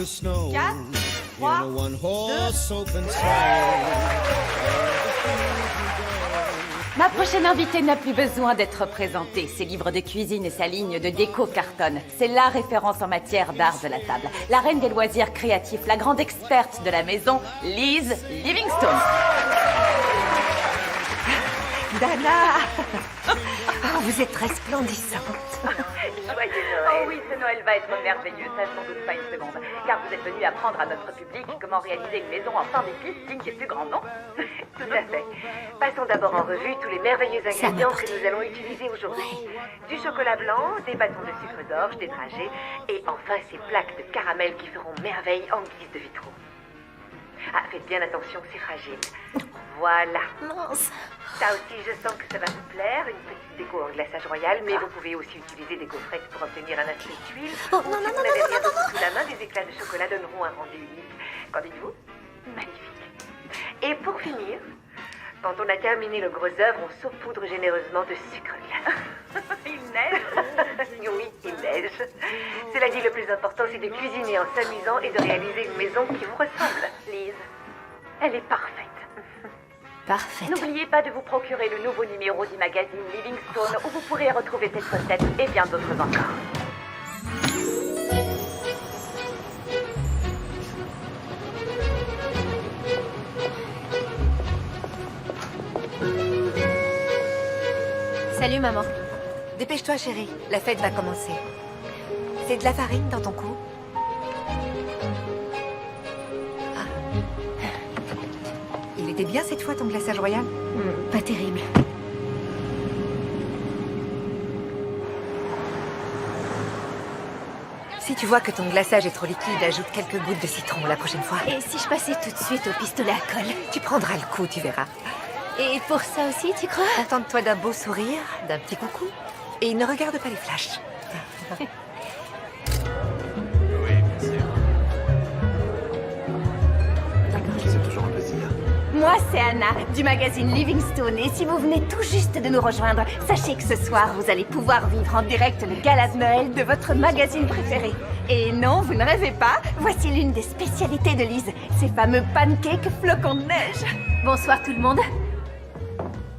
the snow 4, in 3, a one-horse 2. open sleigh. Ma prochaine invitée n'a plus besoin d'être présentée. Ses livres de cuisine et sa ligne de déco cartonnent. C'est la référence en matière d'art de la table. La reine des loisirs créatifs, la grande experte de la maison, Liz Livingstone. Dana oh, vous êtes resplendissante. Joyeux Noël. Oh oui, ce Noël va être merveilleux, ça je n'en doute pas une seconde. Car vous êtes venu apprendre à notre public comment réaliser une maison en pain d'épices digne des plus grands noms. Tout à fait. Passons d'abord en revue tous les merveilleux ingrédients que nous allons utiliser aujourd'hui. Du chocolat blanc, des bâtons de sucre d'orge, des dragées, et enfin ces plaques de caramel qui feront merveille en guise de vitraux. Ah, faites bien attention, c'est fragile. Voilà. Mince. Ça aussi, je sens que ça va vous plaire. Une petite déco en glaçage royal, mais vous pouvez aussi utiliser des gaufrettes pour obtenir un aspect d'huile. Oh, Ou non, si non, vous non, n'avez non, rien non, d'autre sous la main, des éclats de chocolat donneront un rendu unique. Qu'en dites-vous? Magnifique. Et pour finir, quand on a terminé le gros œuvre, on saupoudre généreusement de sucre glace. Il neige. Oui, il neige. Cela dit, le plus important, c'est de cuisiner en s'amusant et de réaliser une maison qui vous ressemble. Lise, elle est parfaite. Parfait. N'oubliez pas de vous procurer le nouveau numéro du magazine Livingstone où vous pourrez retrouver cette recette et bien d'autres encore. Salut maman. Dépêche-toi chérie, la fête va commencer. C'est de la farine dans ton cou? Ah. Il était bien cette fois ton glaçage royal? Pas terrible. Si tu vois que ton glaçage est trop liquide, ajoute quelques gouttes de citron la prochaine fois. Et si je passais tout de suite au pistolet à colle? Tu prendras le coup, tu verras. Et pour ça aussi, tu crois? Contente-toi d'un beau sourire, d'un petit coucou. Et ne regarde pas les flashs. C'est toujours un plaisir. Moi, c'est Anna, du magazine Livingstone. Et si vous venez tout juste de nous rejoindre, sachez que ce soir, vous allez pouvoir vivre en direct le gala de Noël de votre magazine préféré. Et non, vous ne rêvez pas, voici l'une des spécialités de Lise, ces fameux pancakes flocons de neige. Bonsoir tout le monde.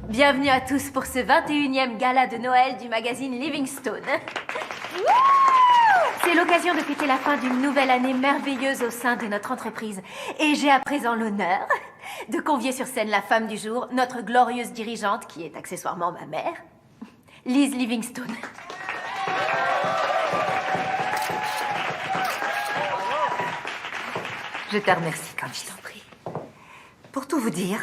Bienvenue à tous pour ce 21e gala de Noël du magazine Livingstone. C'est l'occasion de fêter la fin d'une nouvelle année merveilleuse au sein de notre entreprise. Et j'ai à présent l'honneur de convier sur scène la femme du jour, notre glorieuse dirigeante, qui est accessoirement ma mère, Liz Livingstone. Je te remercie, Candy. Je t'en prie. Pour tout vous dire,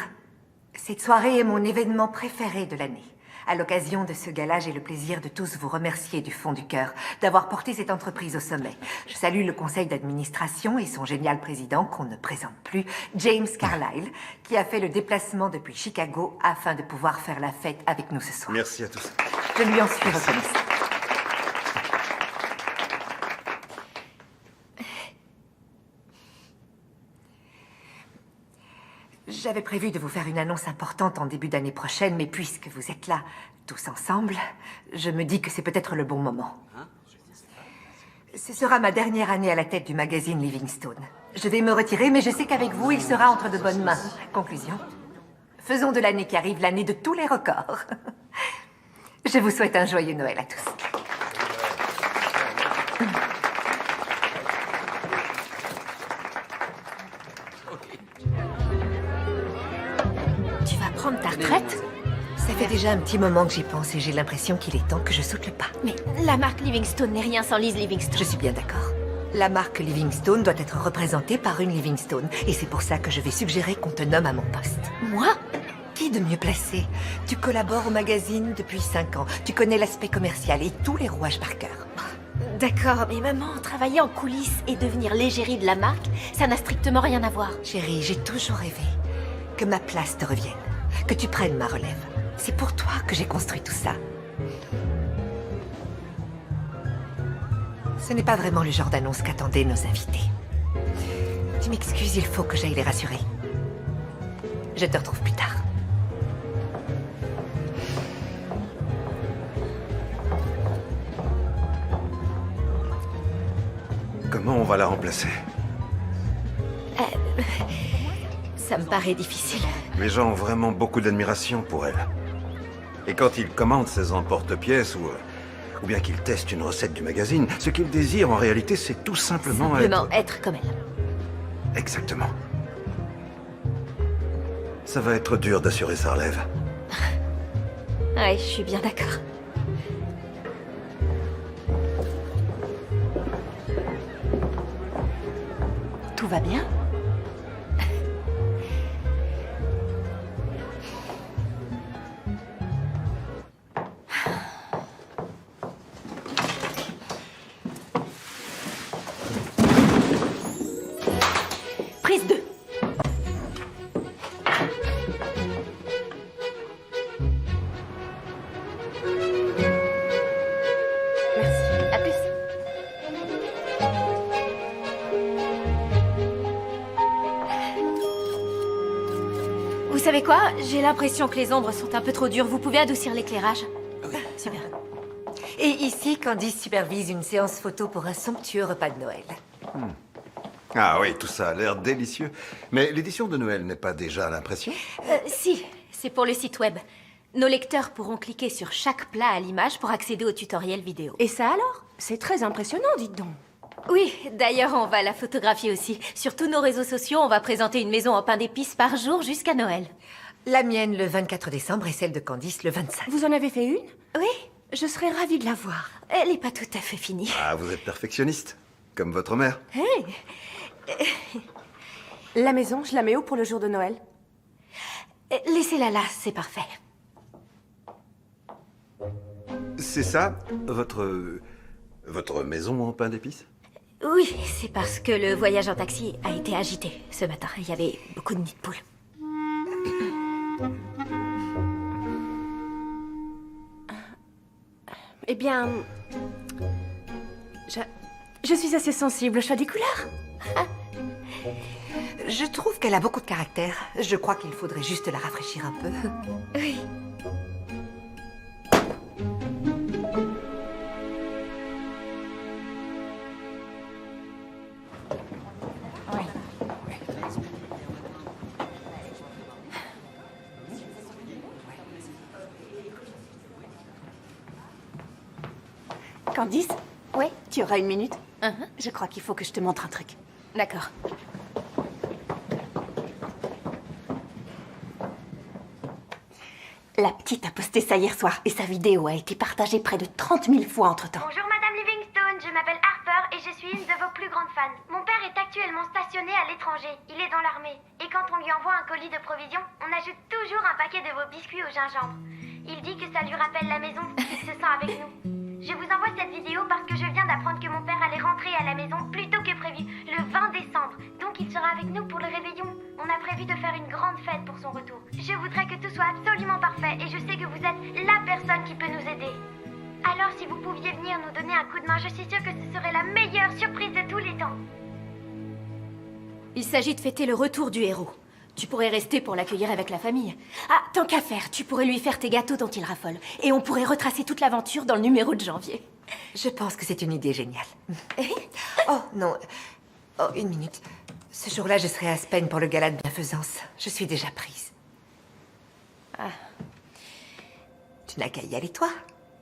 cette soirée est mon événement préféré de l'année. À l'occasion de ce gala, j'ai le plaisir de tous vous remercier du fond du cœur d'avoir porté cette entreprise au sommet. Je salue le conseil d'administration et son génial président, qu'on ne présente plus, James Carlyle, qui a fait le déplacement depuis Chicago afin de pouvoir faire la fête avec nous ce soir. Merci à tous. Je lui en suis reconnaissante. J'avais prévu de vous faire une annonce importante en début d'année prochaine, mais puisque vous êtes là, tous ensemble, je me dis que c'est peut-être le bon moment. Ce sera ma dernière année à la tête du magazine Livingstone. Je vais me retirer, mais je sais qu'avec vous, il sera entre de bonnes mains. Conclusion. Faisons de l'année qui arrive l'année de tous les records. Je vous souhaite un joyeux Noël à tous. Tu vas prendre ta retraite? Ça fait déjà un petit moment que j'y pense et j'ai l'impression qu'il est temps que je saute le pas. Mais la marque Livingstone n'est rien sans Liz Livingstone. Je suis bien d'accord. La marque Livingstone doit être représentée par une Livingstone. Et c'est pour ça que je vais suggérer qu'on te nomme à mon poste. Moi? Qui de mieux placé? Tu collabores au magazine depuis 5 ans. Tu connais l'aspect commercial et tous les rouages par cœur. D'accord, mais maman, travailler en coulisses et devenir l'égérie de la marque, ça n'a strictement rien à voir. Chérie, j'ai toujours rêvé que ma place te revienne. Que tu prennes ma relève. C'est pour toi que j'ai construit tout ça. Ce n'est pas vraiment le genre d'annonce qu'attendaient nos invités. Tu m'excuses, il faut que j'aille les rassurer. Je te retrouve plus tard. Comment on va la remplacer? Ça me paraît difficile. Les gens ont vraiment beaucoup d'admiration pour elle. Et quand ils commandent ses emporte-pièces ou bien qu'ils testent une recette du magazine, ce qu'ils désirent en réalité, c'est tout simplement Simplement être comme elle. Exactement. Ça va être dur d'assurer sa relève. Ouais, je suis bien d'accord. Tout va bien? Prise 2. Merci. À plus. Vous savez quoi? J'ai l'impression que les ombres sont un peu trop dures. Vous pouvez adoucir l'éclairage? Oui, super. Et ici, Candice supervise une séance photo pour un somptueux repas de Noël. Ah oui, tout ça a l'air délicieux. Mais l'édition de Noël n'est pas déjà à l'impression? Si, c'est pour le site web. Nos lecteurs pourront cliquer sur chaque plat à l'image pour accéder au tutoriel vidéo. Et ça alors? C'est très impressionnant, dites donc. Oui, d'ailleurs, on va la photographier aussi. Sur tous nos réseaux sociaux, on va présenter une maison en pain d'épices par jour jusqu'à Noël. La mienne le 24 décembre et celle de Candice le 25. Vous en avez fait une? Oui, Je serais ravie de la voir. elle n'est pas tout à fait finie. Ah, vous êtes perfectionniste, comme votre mère. La maison, je la mets où pour le jour de Noël? Laissez-la là, c'est parfait. C'est ça, votre maison en pain d'épices? Oui, c'est parce que le voyage en taxi a été agité ce matin. Il y avait beaucoup de nids de poules. Eh bien... Je suis assez sensible au choix des couleurs. Je trouve qu'elle a beaucoup de caractère. Je crois qu'il faudrait juste la rafraîchir un peu. Oui. Candice? Oui. Tu auras une minute? Uh-huh. Je crois qu'il faut que je te montre un truc. D'accord. La petite a posté ça hier soir et sa vidéo a été partagée près de 30 000 fois entre-temps. Bonjour Madame Livingstone, je m'appelle Harper et je suis une de vos plus grandes fans. Mon père est actuellement stationné à l'étranger, il est dans l'armée. Et quand on lui envoie un colis de provisions, on ajoute toujours un paquet de vos biscuits au gingembre. Il dit que ça lui rappelle la maison, qu'il se sent avec nous. Je vous envoie cette vidéo parce que je viens d'apprendre que mon père allait rentrer à la maison plus tôt que prévu, le 20 décembre. Donc il sera avec nous pour le réveillon. On a prévu de faire une grande fête pour son retour. Je voudrais que tout soit absolument parfait et je sais que vous êtes la personne qui peut nous aider. Alors si vous pouviez venir nous donner un coup de main, je suis sûre que ce serait la meilleure surprise de tous les temps. Il s'agit de fêter le retour du héros. Tu pourrais rester pour l'accueillir avec la famille. Ah, tant qu'à faire, tu pourrais lui faire tes gâteaux dont il raffole. Et on pourrait retracer toute l'aventure dans le numéro de janvier. Je pense que c'est une idée géniale. Oh, non. Oh, une minute. Ce jour-là, je serai à Aspen pour le gala de bienfaisance. Je suis déjà prise. Ah. Tu n'as qu'à y aller, toi.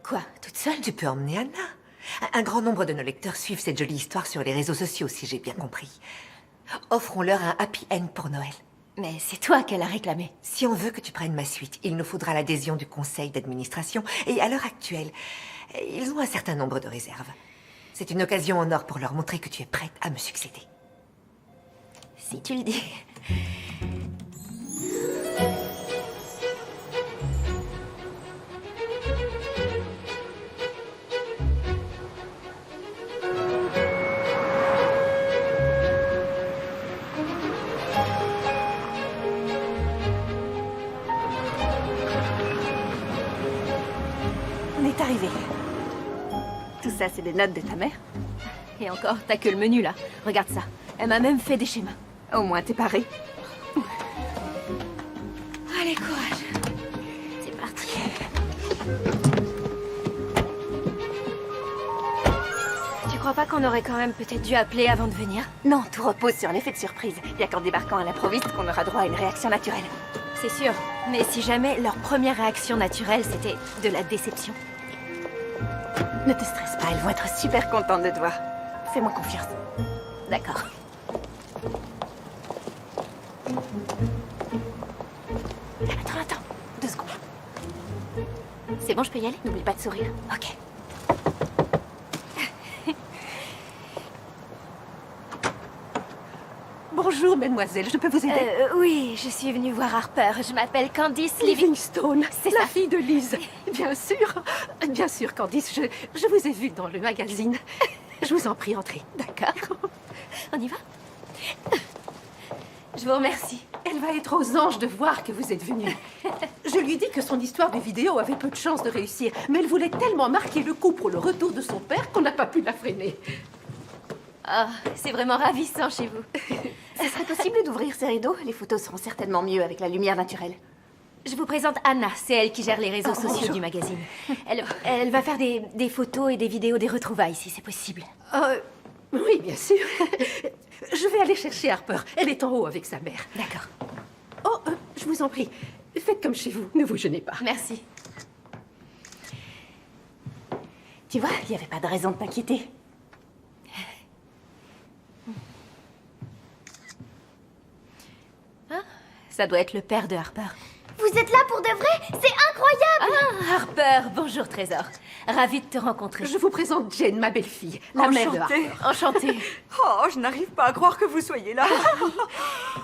Quoi, toute seule? Tu peux emmener Anna. Un grand nombre de nos lecteurs suivent cette jolie histoire sur les réseaux sociaux, si j'ai bien compris. Offrons-leur un happy end pour Noël. Mais c'est toi qu'elle a réclamé. Si on veut que tu prennes ma suite, il nous faudra l'adhésion du conseil d'administration. Et à l'heure actuelle, ils ont un certain nombre de réserves. C'est une occasion en or pour leur montrer que tu es prête à me succéder. Si tu le dis. On est arrivé. Tout ça, c'est des notes de ta mère? Et encore, t'as que le menu là. Regarde ça. Elle m'a même fait des schémas. Au moins, t'es parée. Allez, courage. C'est parti. Tu crois crois pas qu'on aurait quand même peut-être dû appeler avant de venir? Non, tout repose sur l'effet de surprise. Il y a qu'en débarquant à l'improviste qu'on aura droit à une réaction naturelle. C'est sûr. Mais si jamais leur première réaction naturelle, c'était de la déception. Ne te stresse pas, elles vont être super contentes de te voir. Fais-moi confiance. D'accord. Attends, 2 secondes. C'est bon, je peux y aller? N'oublie pas de sourire. Ok. Bonjour, mademoiselle, je peux vous aider? Oui, je suis venue voir Harper. Je m'appelle Candice Livingstone, C'est la ça. fille de Liz. Bien sûr, Candice, je vous ai vu dans le magazine. Je vous en prie, entrez. D'accord. On y va? Je vous remercie. Elle va être aux anges de voir que vous êtes venue. Je lui dis que son histoire de vidéo avait peu de chances de réussir, mais elle voulait tellement marquer le coup pour le retour de son père qu'on n'a pas pu la freiner. Ah, c'est vraiment ravissant chez vous. Ce serait possible d'ouvrir ces rideaux? Les photos seront certainement mieux avec la lumière naturelle. Je vous présente Anna, c'est elle qui gère les réseaux sociaux bonjour. du magazine. Elle va faire des photos et des vidéos des retrouvailles, si c'est possible. Oui, bien sûr. Je vais aller chercher Harper. Elle est en haut avec sa mère. D'accord. Oh, je vous en prie. Faites comme chez vous, ne vous gênez pas. Merci. Tu vois, il n'y avait pas de raison de t'inquiéter. Ça doit être le père de Harper. Vous êtes là pour de vrai? C'est incroyable! Ah, Harper, bonjour Trésor. Ravie de te rencontrer. Je vous présente Jane, ma belle-fille, la mère de Harper. Enchantée. Oh, je n'arrive pas à croire que vous soyez là.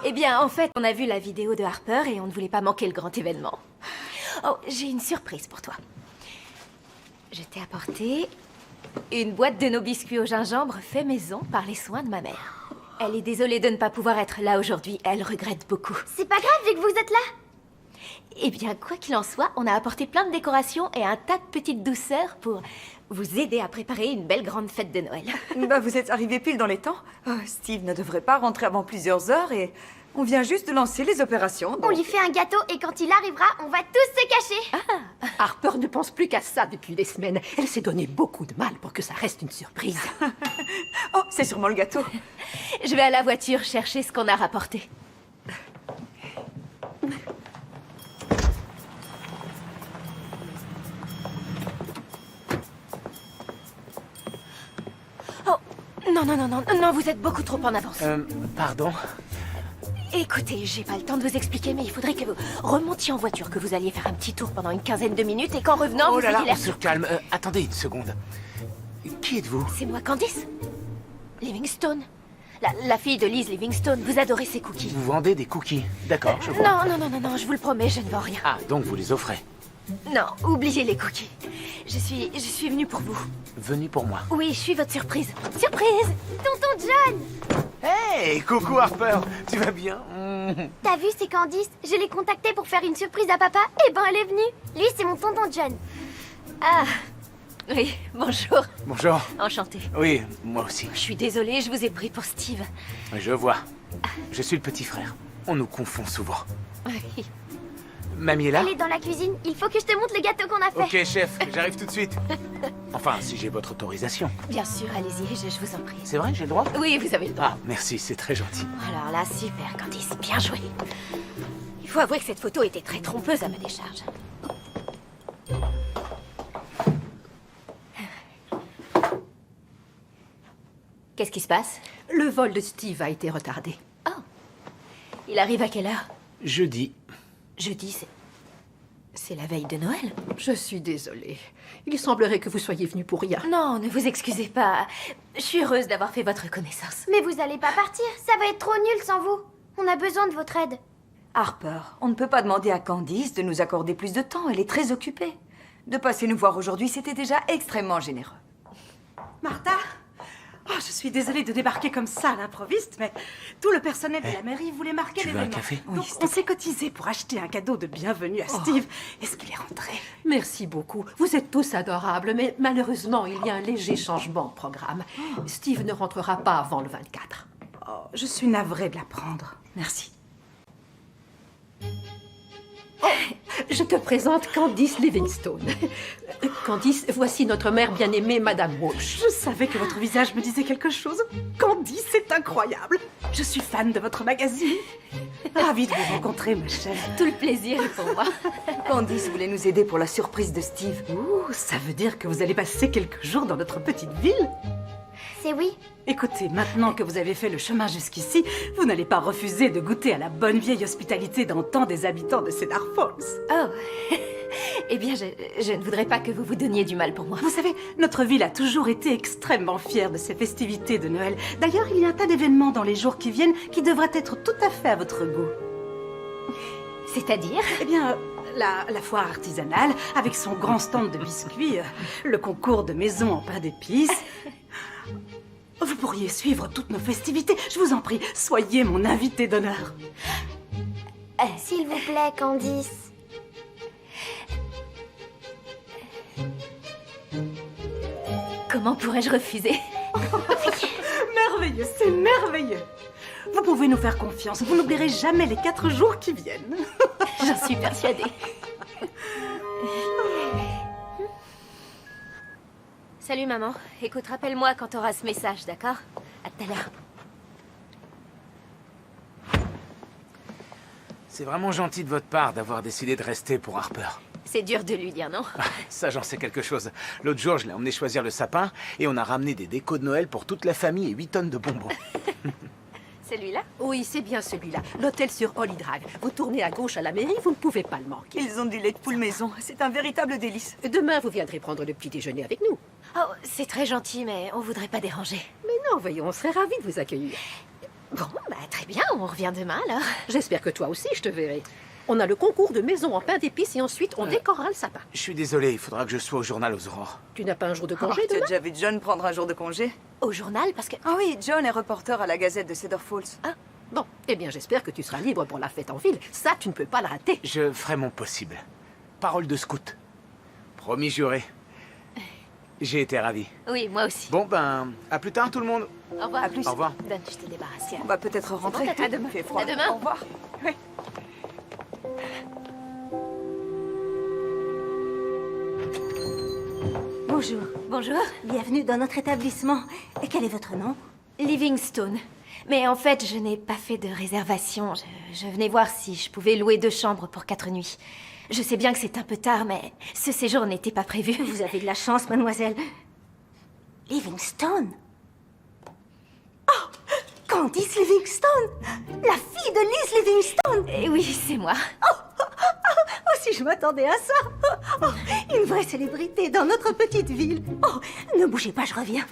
Eh bien, en fait, on a vu la vidéo de Harper et on ne voulait pas manquer le grand événement. Oh, j'ai une surprise pour toi. Je t'ai apporté une boîte de nos biscuits au gingembre fait maison par les soins de ma mère. Elle est désolée de ne pas pouvoir être là aujourd'hui. Elle regrette beaucoup. C'est pas grave vu que vous êtes là. Eh bien, quoi qu'il en soit, on a apporté plein de décorations et un tas de petites douceurs pour vous aider à préparer une belle grande fête de Noël. Bah, vous êtes arrivé pile dans les temps. Steve ne devrait pas rentrer avant plusieurs heures et on vient juste de lancer les opérations. On donc- lui fait un gâteau et quand il arrivera, on va tous se cacher. Harper ne pense plus qu'à ça depuis des semaines. Elle s'est donné beaucoup de mal pour que ça reste une surprise. Oh, c'est sûrement le gâteau. Je vais à la voiture chercher ce qu'on a rapporté. Oh, non, vous êtes beaucoup trop en avance. Pardon? Écoutez, j'ai pas le temps de vous expliquer, mais il faudrait que vous remontiez en voiture, que vous alliez faire un petit tour pendant une quinzaine de minutes et qu'en revenant, Oh vous là là, ayez on l'air se calme. Attendez une seconde. Qui êtes-vous? C'est moi, Candice. Livingstone. La fille de Liz Livingstone. Vous adorez ses cookies. Vous vendez des cookies. D'accord, je vois. Non, je vous le promets, je ne vends rien. Ah, donc vous les offrez. Non, oubliez les cookies. Je suis venue pour vous. Venu pour moi. Oui, je suis votre surprise. Surprise! Tonton John! Hey, coucou Harper. Tu vas bien? T'as vu, c'est Candice. Je l'ai contactée pour faire une surprise à papa. Et ben, elle est venue. Lui, c'est mon tonton John. Ah, oui, bonjour. Bonjour. Enchantée. Oui, moi aussi. Je suis désolée, je vous ai pris pour Steve. Je vois. Je suis le petit frère. On nous confond souvent. Oui. Mamie est là? Elle est dans la cuisine. Il faut que je te montre le gâteau qu'on a fait. Ok, chef, j'arrive tout de suite. Enfin, si j'ai votre autorisation. Bien sûr, allez-y, je vous en prie. C'est vrai, j'ai le droit? Oui, vous avez le droit. Ah, merci, c'est très gentil. Alors là, super, Candice, bien joué. Il faut avouer que cette photo était très trompeuse à ma décharge. Qu'est-ce qui se passe? Le vol de Steve a été retardé. Il arrive à quelle heure? Jeudi. Jeudi, c'est la veille de Noël. Je suis désolée. Il semblerait que vous soyez venu pour rien. Non, ne vous excusez pas. Je suis heureuse d'avoir fait votre connaissance. Mais vous allez pas partir. Ça va être trop nul sans vous. On a besoin de votre aide. Harper, on ne peut pas demander à Candice de nous accorder plus de temps. Elle est très occupée. De passer nous voir aujourd'hui, c'était déjà extrêmement généreux. Martha? Oh, je suis désolée de débarquer comme ça à l'improviste, mais tout le personnel de la mairie voulait marquer tu veux un l'événement. café? Donc, on s'est cotisé pour acheter un cadeau de bienvenue à Steve. Est-ce qu'il est rentré? Merci beaucoup. Vous êtes tous adorables, mais malheureusement, il y a un léger changement de programme. Steve ne rentrera pas avant le 24. Oh, je suis navrée de l'apprendre. Merci. Je te présente Candice Livingstone. Candice, voici notre mère bien-aimée, Madame Walsh. Je savais que votre visage me disait quelque chose. Candice, c'est incroyable. Je suis fan de votre magazine. Ravie de vous rencontrer, ma chère. Tout le plaisir est pour moi. Candice voulait nous aider pour la surprise de Steve. Ouh, ça veut dire que vous allez passer quelques jours dans notre petite ville? C'est oui. Écoutez, maintenant que vous avez fait le chemin jusqu'ici, vous n'allez pas refuser de goûter à la bonne vieille hospitalité d'antan des habitants de Cedar Falls. Oh. Eh bien, je ne voudrais pas que vous vous donniez du mal pour moi. Vous savez, notre ville a toujours été extrêmement fière de ses festivités de Noël. D'ailleurs, il y a un tas d'événements dans les jours qui viennent qui devraient être tout à fait à votre goût. C'est-à-dire? Eh bien, la foire artisanale, avec son grand stand de biscuits, le concours de maisons en pain d'épices. Vous pourriez suivre toutes nos festivités. Je vous en prie, soyez mon invité d'honneur. S'il vous plaît, Candice. Comment pourrais-je refuser? Merveilleux, c'est merveilleux. Vous pouvez nous faire confiance. Vous n'oublierez jamais les 4 jours qui viennent. J'en suis persuadée. Salut maman. Écoute, rappelle-moi quand t'auras ce message, d'accord? À tout à l'heure. C'est vraiment gentil de votre part d'avoir décidé de rester pour Harper. C'est dur de lui dire non. Ah, ça, j'en sais quelque chose. L'autre jour, je l'ai emmené choisir le sapin et on a ramené des décos de Noël pour toute la famille et 8 tonnes de bonbons. Celui-là? Oui, c'est bien celui-là. L'hôtel sur Holly Drive. Vous tournez à gauche à la mairie, vous ne pouvez pas le manquer. Ils ont du lait de poule maison. C'est un véritable délice. Demain, vous viendrez prendre le petit déjeuner avec nous. Oh, c'est très gentil, mais on voudrait pas déranger. Mais non, voyons, on serait ravis de vous accueillir. Bon, bah très bien, on revient demain alors. J'espère que toi aussi, je te verrai. On a le concours de maison en pain d'épices et ensuite on décorera le sapin. Je suis désolé, il faudra que je sois au journal aux aurores. Tu n'as pas un jour de congé Tu as demain? déjà vu John prendre un jour de congé? Au journal, parce que... Ah oui, John est reporter à la Gazette de Cedar Falls. Ah, bon, eh bien j'espère que tu seras libre pour la fête en ville. Ça, tu ne peux pas le rater. Je ferai mon possible. Parole de scout. Promis juré. J'ai été ravi. Oui, moi aussi. Bon, ben, à plus tard tout le monde. Au revoir. À plus. Au revoir. Donne, je t'ai débarrassé. On va peut-être rentrer. bon, à demain. Il fait froid. À demain. Au revoir. Oui. Bonjour. Bonjour. Bienvenue dans notre établissement. Et quel est votre nom? Livingstone. Mais en fait, je n'ai pas fait de réservation. Je venais voir si je pouvais louer 2 chambres pour 4 nuits. Je sais bien que c'est un peu tard, mais ce séjour n'était pas prévu. Vous avez de la chance, mademoiselle. Livingstone? Oh! Candice Livingstone! La fille de Liz Livingstone! Eh oui, c'est moi. Oh, si je m'attendais à ça! Oh, une vraie célébrité dans notre petite ville. Oh, ne bougez pas, je reviens.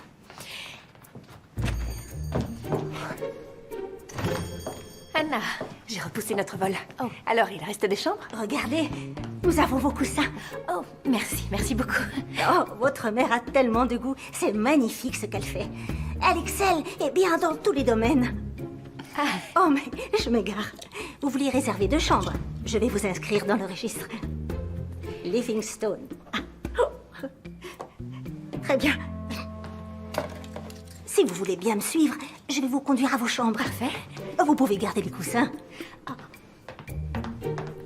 Anna, j'ai repoussé notre vol. Oh. Alors, il reste des chambres? Regardez, nous avons vos coussins. Oh, merci beaucoup. Oh, votre mère a tellement de goût. C'est magnifique ce qu'elle fait. Elle excelle et bien dans tous les domaines. Oh, mais je m'égare. Vous vouliez réserver 2 chambres. Je vais vous inscrire dans le registre. Livingstone. Ah. Oh. Très bien. Si vous voulez bien me suivre, je vais vous conduire à vos chambres. Parfait. Vous pouvez garder les coussins. Oh.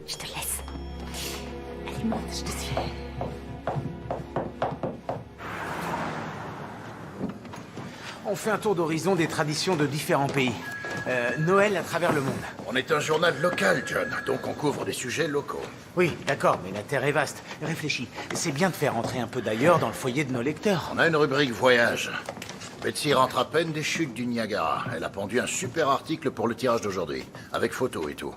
Je te laisse. Allez, monte, je te suis. On fait un tour d'horizon des traditions de différents pays. Noël à travers le monde. On est un journal local, John, donc on couvre des sujets locaux. Oui, d'accord, mais la Terre est vaste. Réfléchis, c'est bien de faire entrer un peu d'ailleurs dans le foyer de nos lecteurs. On a une rubrique voyage. Betsy rentre à peine des chutes du Niagara. Elle a pondu un super article pour le tirage d'aujourd'hui, avec photos et tout.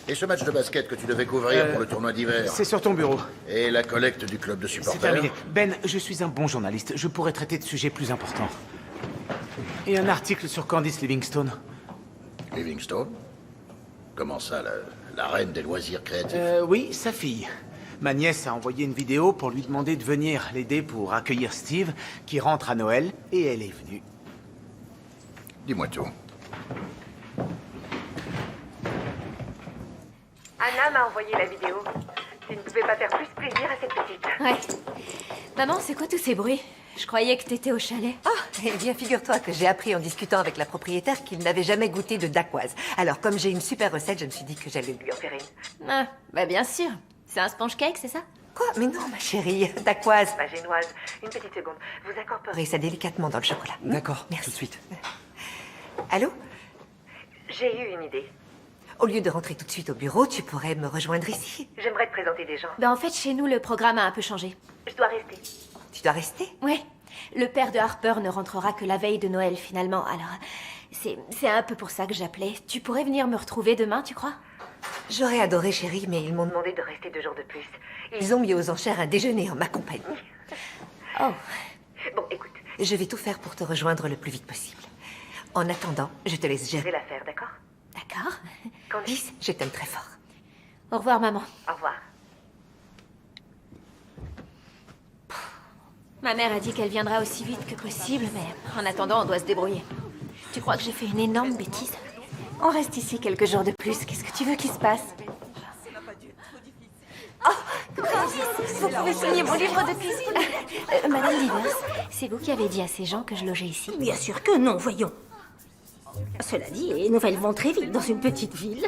Et ce match de basket que tu devais couvrir pour le tournoi d'hiver. C'est sur ton bureau. Et la collecte du club de C'est supporters. terminé. Ben, je suis un bon journaliste. Je pourrais traiter de sujets plus importants. Et un article sur Candice Livingstone. Livingstone? Comment ça, la reine des loisirs créatifs? Oui, sa fille. Ma nièce a envoyé une vidéo pour lui demander de venir l'aider pour accueillir Steve, qui rentre à Noël, et elle est venue. Dis-moi tout. Anna m'a envoyé la vidéo. Tu ne pouvais pas faire plus plaisir à cette petite. Ouais. Maman, c'est quoi tous ces bruits? Je croyais que t'étais au chalet. Ah, eh bien, figure-toi que j'ai appris en discutant avec la propriétaire qu'il n'avait jamais goûté de dacquoise. Alors, comme j'ai une super recette, je me suis dit que j'allais lui en faire une. Ah, bah bien sûr. C'est un sponge cake, c'est ça? Quoi? Mais non, ma chérie. Dacquoise. Ma génoise, une petite seconde. Vous incorporez Ça délicatement dans le chocolat. D'accord, Merci. tout de suite. Allô? J'ai eu une idée. Au lieu de rentrer tout de suite au bureau, tu pourrais me rejoindre ici. J'aimerais te présenter des gens. Ben en fait, chez nous, le programme a un peu changé. Je dois rester. Tu dois rester? Ouais. Le père de Harper ne rentrera que la veille de Noël, finalement. Alors, c'est un peu pour ça que j'appelais. Tu pourrais venir me retrouver demain, tu crois? J'aurais adoré, chérie, mais ils m'ont demandé. Demandé de rester 2 jours de plus. Ils ont mis aux enchères un déjeuner en ma compagnie. Oh. Bon, écoute, Je vais tout faire pour te rejoindre le plus vite possible. En attendant, je te laisse je vais gérer. l'affaire, d'accord? D'accord. Candice, je t'aime très fort. Au revoir, maman. Au revoir. Ma mère a dit qu'elle viendra aussi vite que possible, mais en attendant, on doit se débrouiller. Tu crois que j'ai fait une énorme bêtise? On reste ici quelques jours de plus. Qu'est-ce que tu veux qu'il se passe? Oh, vous pouvez signer mon livre de cuisine. Madame Divers, c'est vous qui avez dit à ces gens que je logeais ici? Bien sûr que non, voyons. Cela dit, les nouvelles vont très vite dans une petite ville.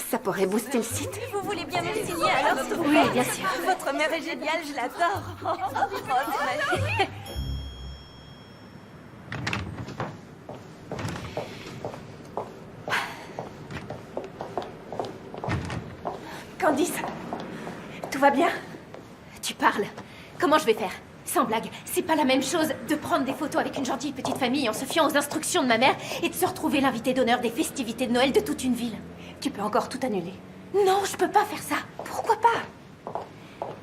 Ça pourrait booster le site. Vous voulez bien me le signer alors, s'il vous Oui, plaît? bien sûr. Votre mère est géniale, je l'adore. Oh, c'est magique. Candice, tout va bien? Tu parles. Comment je vais faire? Sans blague, c'est pas la même chose de prendre des photos avec une gentille petite famille en se fiant aux instructions de ma mère et de se retrouver l'invité d'honneur des festivités de Noël de toute une ville. Tu peux encore tout annuler. Non, je peux pas faire ça. Pourquoi pas?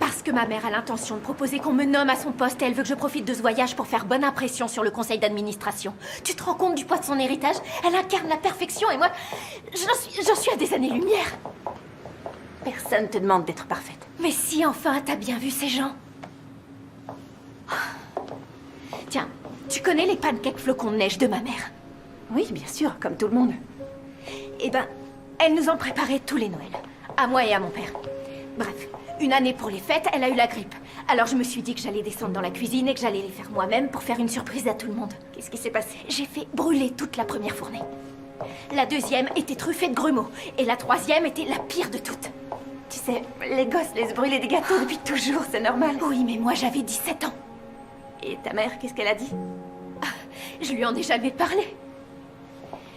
Parce que ma mère a l'intention de proposer qu'on me nomme à son poste et elle veut que je profite de ce voyage pour faire bonne impression sur le conseil d'administration. Tu te rends compte du poids de son héritage? Elle incarne la perfection et moi, j'en suis à des années-lumière. Personne te demande d'être parfaite. Mais si, enfin, t'as bien vu ces gens? Tiens, tu connais les pancakes flocons de neige de ma mère? Oui, bien sûr, comme tout le monde. Eh ben, elle nous en préparait tous les Noëls. À moi et à mon père. Bref, une année pour les fêtes, elle a eu la grippe. Alors je me suis dit que j'allais descendre dans la cuisine et que j'allais les faire moi-même pour faire une surprise à tout le monde. Qu'est-ce qui s'est passé? J'ai fait brûler toute la première fournée. La deuxième était truffée de grumeaux. Et la troisième était la pire de toutes. Tu sais, les gosses laissent brûler des gâteaux depuis toujours, c'est normal. Oui, mais moi j'avais 17 ans. Et ta mère, qu'est-ce qu'elle a dit? Je lui en ai jamais parlé.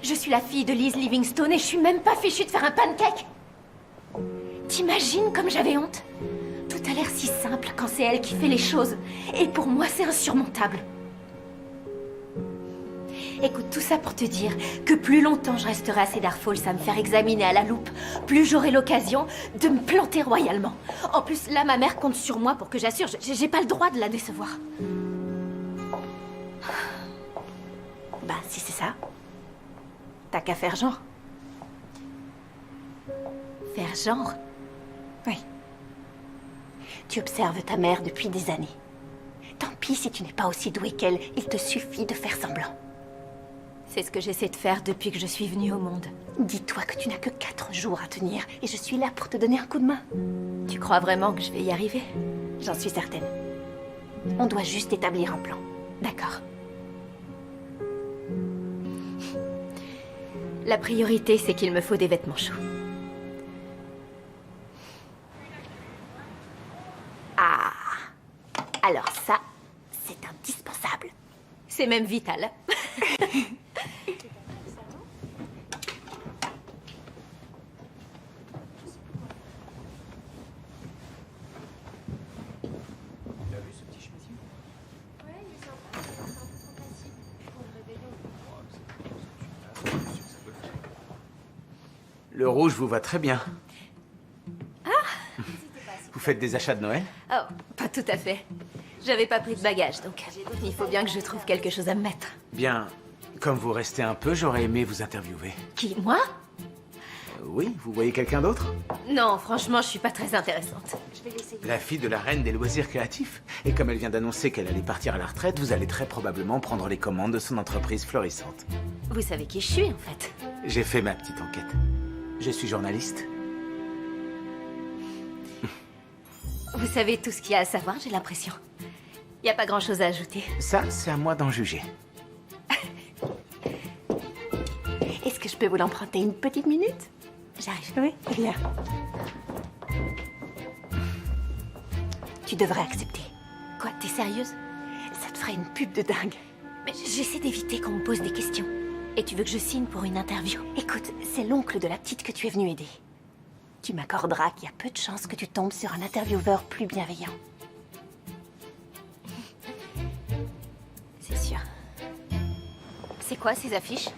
Je suis la fille de Liz Livingstone et je suis même pas fichue de faire un pancake. T'imagines comme j'avais honte? Tout a l'air si simple quand c'est elle qui fait les choses. Et pour moi, c'est insurmontable. Écoute, tout ça pour te dire que plus longtemps je resterai à Cedar Falls à me faire examiner à la loupe, plus j'aurai l'occasion de me planter royalement. En plus, là, ma mère compte sur moi pour que j'assure. J'ai pas le droit de la décevoir. Bah, si c'est ça, t'as qu'à faire genre. Faire genre? Oui. Tu observes ta mère depuis des années. Tant pis si tu n'es pas aussi douée qu'elle, il te suffit de faire semblant. C'est ce que j'essaie de faire depuis que je suis venue au monde. Dis-toi que tu n'as que 4 jours à tenir et je suis là pour te donner un coup de main. Tu crois vraiment que je vais y arriver? J'en suis certaine. On doit juste établir un plan. D'accord. La priorité, c'est qu'il me faut des vêtements chauds. Ah! Alors ça, c'est indispensable. C'est même vital. Le rouge vous va très bien. Vous faites des achats de Noël? Oh, pas tout à fait. J'avais pas pris de bagages, donc il faut bien que je trouve quelque chose à me mettre. Bien, comme vous restez un peu, j'aurais aimé vous interviewer. Qui, moi? Oui, vous voyez quelqu'un d'autre? Non, franchement, je suis pas très intéressante. La fille de la reine des loisirs créatifs. Et comme elle vient d'annoncer qu'elle allait partir à la retraite, vous allez très probablement prendre les commandes de son entreprise florissante. Vous savez qui je suis, en fait. J'ai fait ma petite enquête. Je suis journaliste. Vous savez tout ce qu'il y a à savoir, j'ai l'impression. Y a pas grand-chose à ajouter. Ça, c'est à moi d'en juger. Est-ce que je peux vous l'emprunter une petite minute? J'arrive. Oui, bien. Tu devrais accepter. Quoi, t'es sérieuse? Ça te ferait une pub de dingue. Mais j'essaie d'éviter qu'on me pose des questions. Et tu veux que je signe pour une interview? Écoute, c'est l'oncle de la petite que tu es venu aider. Tu m'accorderas qu'il y a peu de chances que tu tombes sur un intervieweur plus bienveillant. C'est sûr. C'est quoi ces affiches?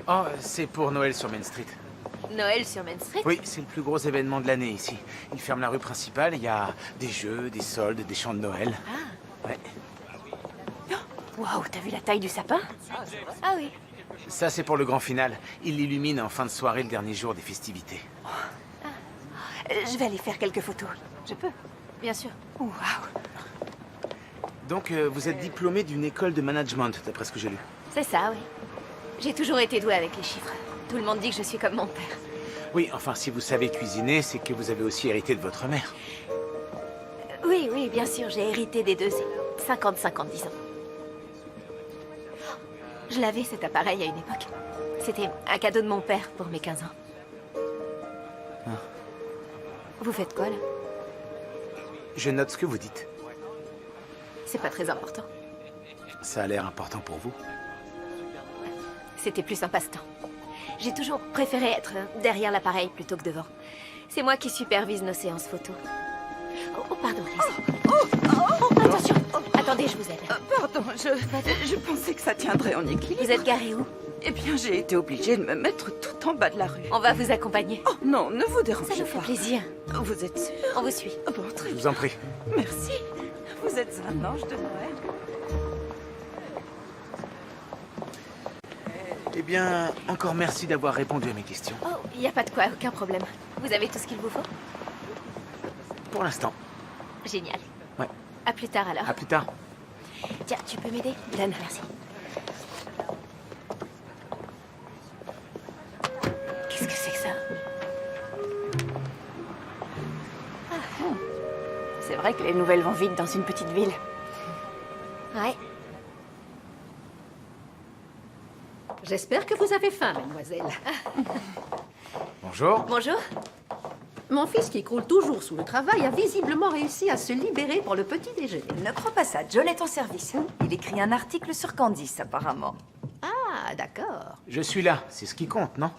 Oh, c'est pour Noël sur Main Street. Noël sur Main Street? Oui, c'est le plus gros événement de l'année ici. Ils ferment la rue principale, il y a des jeux, des soldes, des chants de Noël. Ah. Ouais. Waouh, t'as vu la taille du sapin? Ah oui. Ça, c'est pour le grand final. Ils l'illuminent en fin de soirée le dernier jour des festivités. Je vais aller faire quelques photos. Je peux? Bien sûr. Waouh. Donc, vous êtes diplômé d'une école de management, d'après ce que j'ai lu. C'est ça, oui. J'ai toujours été douée avec les chiffres. Tout le monde dit que je suis comme mon père. Oui, enfin, si vous savez cuisiner, c'est que vous avez aussi hérité de votre mère. Oui, oui, bien sûr, j'ai hérité des deux. 50-50, disons. Je l'avais, cet appareil, à une époque. C'était un cadeau de mon père pour mes 15 ans. Ah. Vous faites quoi, là? Je note ce que vous dites. C'est pas très important. Ça a l'air important pour vous. C'était plus un passe-temps. J'ai toujours préféré être derrière l'appareil plutôt que devant. C'est moi qui supervise nos séances photos. Oh, pardon, allez-y. Attention. Attendez, je vous aide. Pardon, je pensais que ça tiendrait en équilibre. Vous êtes garé où? Eh bien, j'ai été obligée de me mettre tout en bas de la rue. On va vous accompagner. Oh non, ne vous dérangez pas. Ça nous fait plaisir. Vous êtes sûr? On vous suit. Bon, très Je bien. vous en prie. Merci. Vous êtes un ange de Noël. Eh bien, encore merci d'avoir répondu à mes questions. Oh, il n'y a pas de quoi, aucun problème. Vous avez tout ce qu'il vous faut? Pour l'instant. Génial. Ouais. À plus tard, alors. À plus tard. Tiens, tu peux m'aider? Glenn, merci. Qu'est-ce que c'est que ça? C'est vrai que les nouvelles vont vite dans une petite ville. Ouais. J'espère que vous avez faim, mademoiselle. Bonjour. Bonjour. Mon fils, qui croule toujours sous le travail, a visiblement réussi à se libérer pour le petit déjeuner. Ne crois pas ça, John est en service. Il écrit un article sur Candice, apparemment. Ah, d'accord. Je suis là, c'est ce qui compte, non?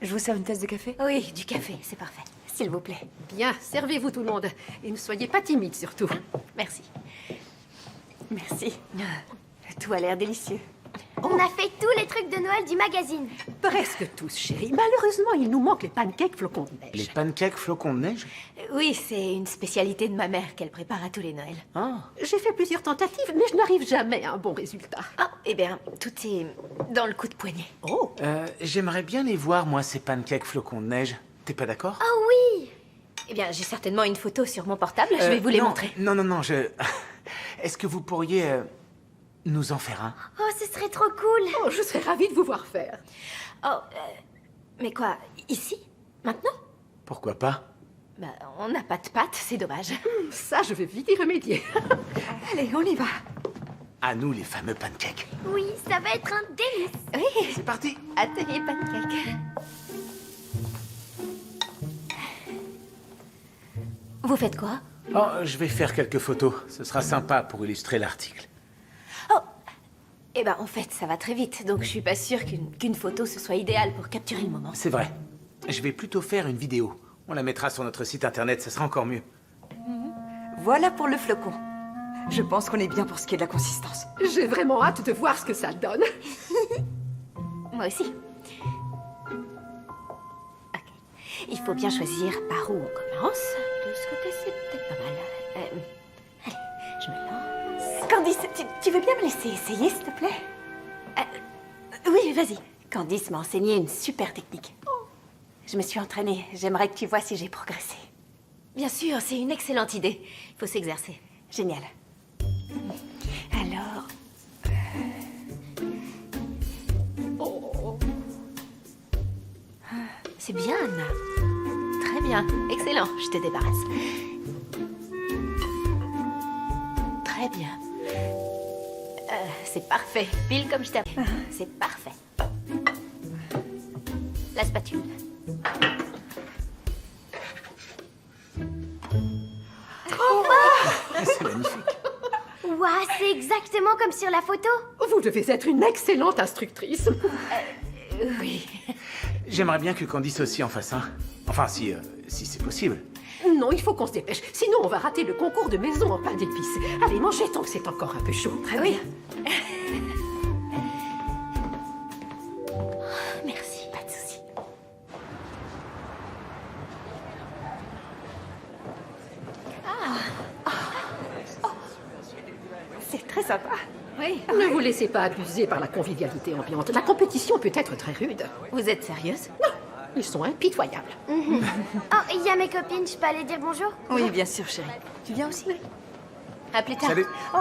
Je vous sers une tasse de café? Oui, du café, c'est parfait. S'il vous plaît. Bien, servez-vous tout le monde. Et ne soyez pas timide, surtout. Merci. Merci. Tout a l'air délicieux. On a fait tous les trucs de Noël du magazine. Presque tous, chérie. Malheureusement, il nous manque les pancakes flocons de neige. Les pancakes flocons de neige? Oui, c'est une spécialité de ma mère qu'elle prépare à tous les Noëls. Ah. J'ai fait plusieurs tentatives, mais je n'arrive jamais à un bon résultat. Ah, eh bien, tout est dans le coup de poignet. Oh, J'aimerais bien les voir, moi, ces pancakes flocons de neige. T'es pas d'accord? Oh oui. Eh bien, j'ai certainement une photo sur mon portable, je vais vous les non, montrer. Non, Est-ce que vous pourriez nous en faire un? Oh, ce serait trop cool. oh, je serais ravie de vous voir faire. Oh, mais quoi, ici? Maintenant? Pourquoi pas? Bah, on n'a pas de pâte, c'est dommage. Ça, je vais vite y remédier. Allez, on y va. À nous, les fameux pancakes. Oui, ça va être un délice. Oui, C'est parti. atelier pancake. Vous faites quoi? Oh, je vais faire quelques photos. Ce sera sympa pour illustrer l'article. Oh, eh ben, en fait, ça va très vite, donc je suis pas sûre qu'une photo ce soit idéal pour capturer le moment. C'est vrai. Je vais plutôt faire une vidéo. On la mettra sur notre site internet, ça sera encore mieux. Voilà pour le flocon. Je pense qu'on est bien pour ce qui est de la consistance. J'ai vraiment hâte de voir ce que ça donne. Moi aussi. Ok. Il faut bien choisir par où on commence. De ce côté, c'est peut-être pas mal. Allez, je me lance. Candice, tu veux bien me laisser essayer, s'il te plaît? Oui, vas-y. Candice m'a enseigné une super technique. Je me suis entraînée. J'aimerais que tu vois si j'ai progressé. Bien sûr, c'est une excellente idée. Il faut s'exercer. Génial. Alors... C'est bien, Anna. Très bien. Excellent. Je te débarrasse. Très bien. C'est parfait. Pile comme je t'avais. C'est parfait. La spatule. C'est magnifique. Waouh, c'est exactement comme sur la photo. Vous devez être une excellente instructrice. Oui. J'aimerais bien que Candice aussi en fasse un. Enfin, si c'est possible. Non, il faut qu'on se dépêche. Sinon, on va rater le concours de maison en pain d'épices. Allez, mangez tant que c'est encore un peu chaud. Très bien. Merci, pas de souci. C'est très sympa. Oui. Ne vous laissez pas abuser par la convivialité ambiante. La compétition peut être très rude. Vous êtes sérieuse? Non, ils sont impitoyables. Oh, il y a mes copines, je peux aller dire bonjour? Oui, bien sûr, chérie. Tu viens aussi? À plus tard. Salut. Oh,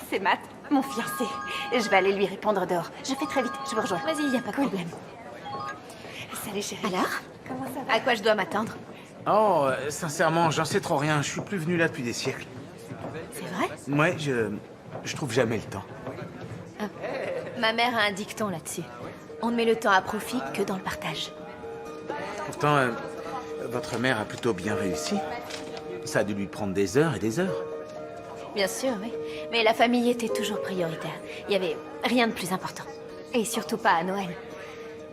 c'est Matt, mon fiancé. Je vais aller lui répondre dehors. Je fais très vite, je vous rejoins. Vas-y, y a pas de problème. Salut, chérie. Alors? Comment ça va? À quoi je dois m'attendre? Oh, sincèrement, j'en sais trop rien. Je suis plus venu là depuis des siècles. C'est vrai? Ouais, je trouve jamais le temps. Ma mère a un dicton là-dessus. On ne met le temps à profit que dans le partage. Pourtant, votre mère a plutôt bien réussi. Ça a dû lui prendre des heures et des heures. Bien sûr, oui. Mais la famille était toujours prioritaire. Il y avait rien de plus important. Et surtout pas à Noël.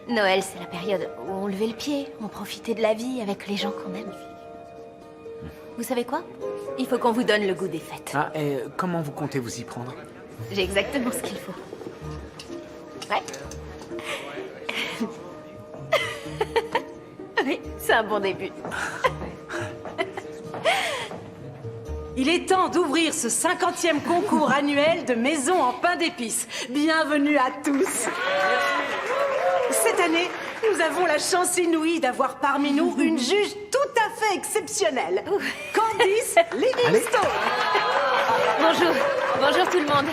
Noël, c'est la période où on levait le pied, on profitait de la vie avec les gens qu'on aime. Vous savez quoi? Il faut qu'on vous donne le goût des fêtes. Ah, et comment vous comptez vous y prendre? J'ai exactement ce qu'il faut. Ouais. Oui, c'est un bon début. Il est temps d'ouvrir ce 50e concours annuel de maisons en pain d'épices. Bienvenue à tous. Cette année, nous avons la chance inouïe d'avoir parmi nous une juge tout à fait exceptionnelle. Candice Livingstone. Bonjour. Bonjour tout le monde.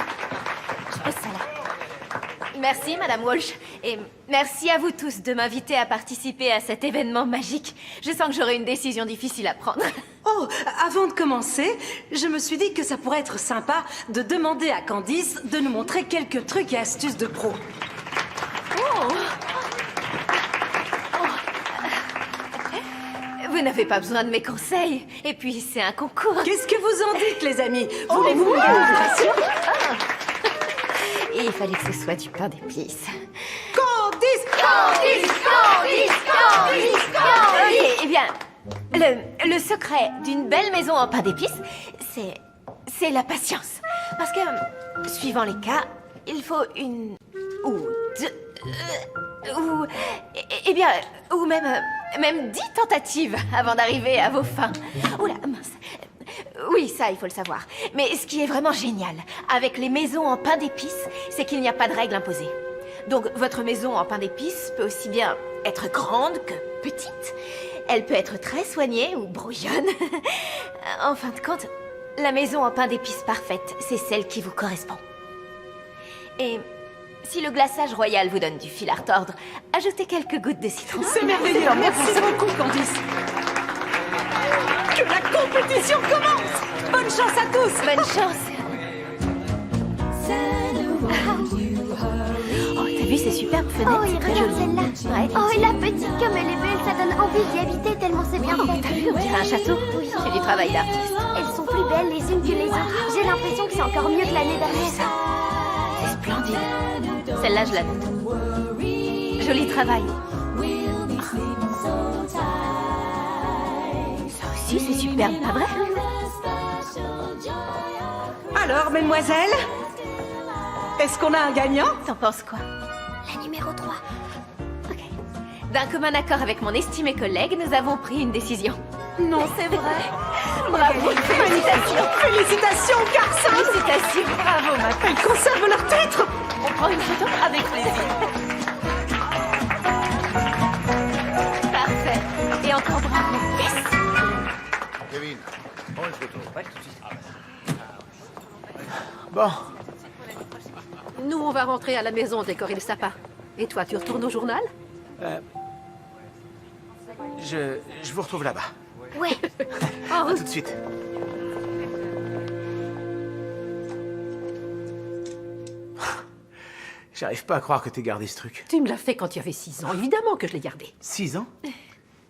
Je pose ça là. Merci, Madame Walsh. Et merci à vous tous de m'inviter à participer à cet événement magique. Je sens que j'aurai une décision difficile à prendre. Oh, avant de commencer, je me suis dit que ça pourrait être sympa de demander à Candice de nous montrer quelques trucs et astuces de pro. Vous n'avez pas besoin de mes conseils. Et puis, c'est un concours. Qu'est-ce que vous en dites, les amis? Voulez-vous une démonstration? Et il fallait que ce soit du pain d'épices. Candice! Candice, Candice, Candice, Candice. Ok, eh bien, le secret d'une belle maison en pain d'épices, c'est la patience. Parce que, suivant les cas, il faut une ou deux, ou, eh bien, ou même 10 tentatives avant d'arriver à vos fins. Oula, mince. Oui, ça, il faut le savoir. Mais ce qui est vraiment génial avec les maisons en pain d'épices, c'est qu'il n'y a pas de règle imposée. Donc, votre maison en pain d'épices peut aussi bien être grande que petite. Elle peut être très soignée ou brouillonne. En fin de compte, la maison en pain d'épices parfaite, c'est celle qui vous correspond. Et si le glaçage royal vous donne du fil à retordre, ajoutez quelques gouttes de citron. C'est merveilleux. Merci beaucoup, Candice. Que la compétition commence. Bonne chance à tous. Bonne chance. Oh, t'as vu ces superbes fenêtres? Oh, et C'est très regarde joli. celle-là. Ouais. Oh, et la petite, comme elle est belle, ça donne envie d'y habiter tellement c'est bien fait. T'as vu, on dirait un château. Oui, c'est du travail d'artiste. Elles sont plus belles les unes que les autres. J'ai l'impression que c'est encore mieux que l'année dernière. C'est splendide. Celle-là, je la note. Joli travail. Ça aussi, c'est superbe, pas vrai? Alors, mesdemoiselles, est-ce qu'on a un gagnant? T'en penses quoi? La numéro 3. Ok. D'un commun accord avec mon estimé collègue, nous avons pris une décision. Non, c'est vrai. Bravo, félicitations. Félicitations, garçons. Félicitations, bravo, ma Elles conservent leur titre. On prend une photo avec plaisir. Parfait. Et encore bravo. Yes. Kevin, prends une photo. Bon, Nous, on va rentrer à la maison décorer le sapin. Et toi, tu retournes au journal? je vous retrouve là-bas. Ouais. À tout de suite. J'arrive pas à croire que t'aies gardé ce truc. Tu me l'as fait quand tu avais 6 ans. Évidemment que je l'ai gardé. 6 ans?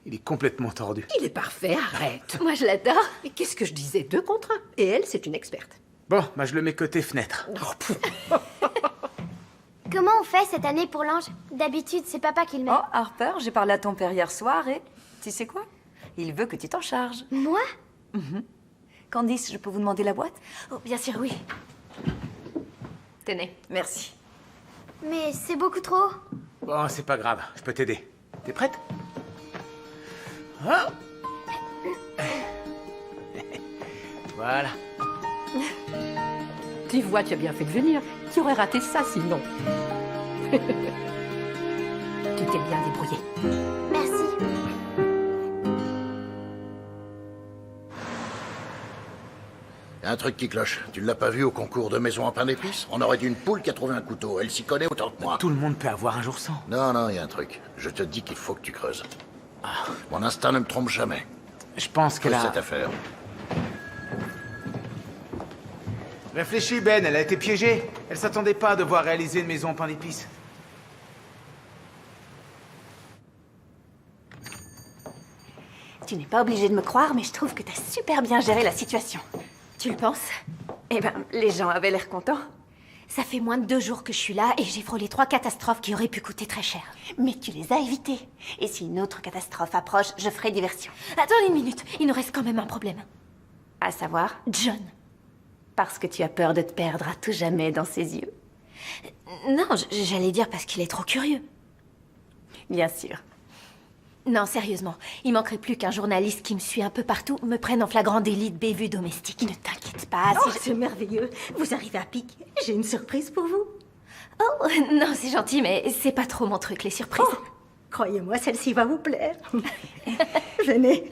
Il est complètement tordu. Il est parfait, arrête. Moi, je l'adore. Et qu'est-ce que je disais? 2 contre 1. Et elle, c'est une experte. Bon, bah je le mets côté fenêtre. Comment on fait cette année pour l'ange? D'habitude, c'est papa qui le met. Oh, Harper, j'ai parlé à ton père hier soir et... Tu sais quoi? Il veut que tu t'en charges. Moi? Candice, je peux vous demander la boîte? Oh, bien sûr, oui. Tenez, merci. Mais c'est beaucoup trop. Bon, c'est pas grave, je peux t'aider. T'es prête? Ah voilà. Tu vois, tu as bien fait de venir. Tu aurais raté ça sinon. Tu t'es bien débrouillé. Merci. Y a un truc qui cloche. Tu l'as pas vu au concours de maison en pain d'épices? On aurait d'une poule qui a trouvé un couteau. Elle s'y connaît autant que moi. Tout le monde peut avoir un jour sans. Non, y a un truc. Je te dis qu'il faut que tu creuses. Mon instinct ne me trompe jamais. Je pense qu'elle Creuse a... cette affaire. Réfléchis, Ben, elle a été piégée. Elle s'attendait pas à devoir réaliser une maison en pain d'épices. Tu n'es pas obligé de me croire, mais je trouve que t'as super bien géré la situation. Tu le penses? Eh ben, les gens avaient l'air contents. Ça fait moins de 2 jours que je suis là et j'ai frôlé 3 catastrophes qui auraient pu coûter très cher. Mais tu les as évitées. Et si une autre catastrophe approche, je ferai diversion. Attends une minute, il nous reste quand même un problème. À savoir, John. parce que tu as peur de te perdre à tout jamais dans ses yeux. Non, j'allais dire parce qu'il est trop curieux. Bien sûr. Non, sérieusement, il manquerait plus qu'un journaliste qui me suit un peu partout me prenne en flagrant délit de bévue domestique. Ne t'inquiète pas, Oh, c'est merveilleux. Vous arrivez à pic. J'ai une surprise pour vous. Oh, non, c'est gentil, mais c'est pas trop mon truc, les surprises. Oh, croyez-moi, celle-ci va vous plaire. Venez.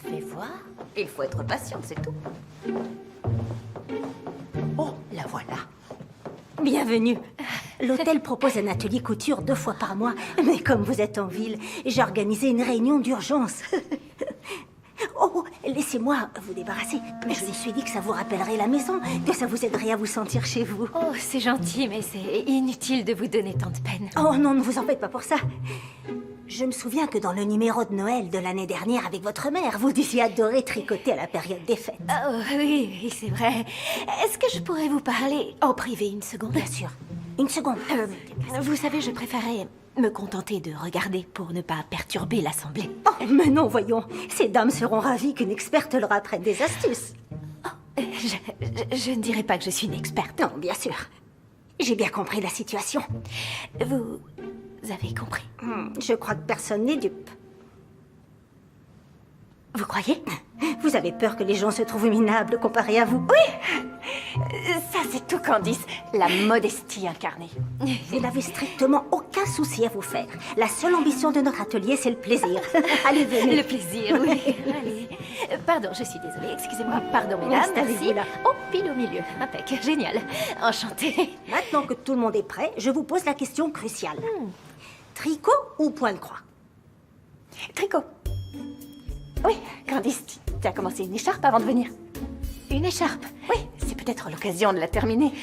Fais voir. Il faut être patient, c'est tout. Oh, la voilà. Bienvenue. L'hôtel propose un atelier couture 2 fois par mois. Mais comme vous êtes en ville, j'ai organisé une réunion d'urgence. Oh, laissez-moi vous débarrasser. Mais je me suis dit que ça vous rappellerait la maison, que ça vous aiderait à vous sentir chez vous. Oh, c'est gentil, mais c'est inutile de vous donner tant de peine. Oh non, ne vous en faites pas pour ça. Je me souviens que dans le numéro de Noël de l'année dernière avec votre mère, vous disiez adorer tricoter à la période des fêtes. Oh, oui, c'est vrai. Est-ce que je pourrais vous parler en privé une seconde? Bien sûr. Une seconde. Vous savez, je préférais me contenter de regarder pour ne pas perturber l'assemblée. Oh, mais non, voyons. Ces dames seront ravies qu'une experte leur apprenne des astuces. Oh, je ne dirais pas que je suis une experte. Non, bien sûr. J'ai bien compris la situation. Vous avez compris? Je crois que personne n'est dupe. Vous croyez? Vous avez peur que les gens se trouvent minables comparés à vous? Oui! Ça, c'est tout, Candice. La modestie incarnée. Vous n'avez strictement aucun souci à vous faire. La seule ambition de notre atelier, c'est le plaisir. Allez, venez. Le plaisir, oui. Allez. Pardon, je suis désolée. Excusez-moi. Pardon, mesdames. Installez-vous Merci. là. Oh, pile au milieu. Impec. Génial. Enchantée. Maintenant que tout le monde est prêt, je vous pose la question cruciale. Tricot ou point de croix? Tricot. Oui, Candice, tu as commencé une écharpe avant de venir. Une écharpe? Oui, c'est peut-être l'occasion de la terminer.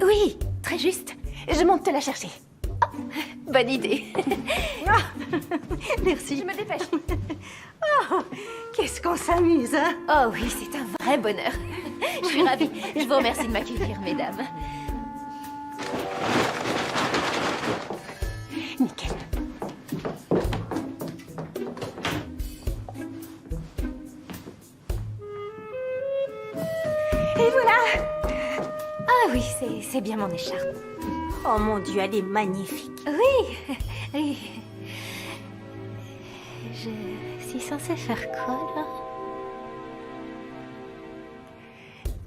Oui, très juste. Je monte te la chercher. Oh, bonne idée. Merci. Je me dépêche. Oh, qu'est-ce qu'on s'amuse, hein? Oh oui, c'est un vrai bonheur. Je suis ravie. Je vous remercie de m'accueillir, mesdames. Nickel. Et voilà! Ah oui, c'est bien mon écharpe. Oh mon Dieu, elle est magnifique. Oui, oui. Je suis censée faire quoi, là?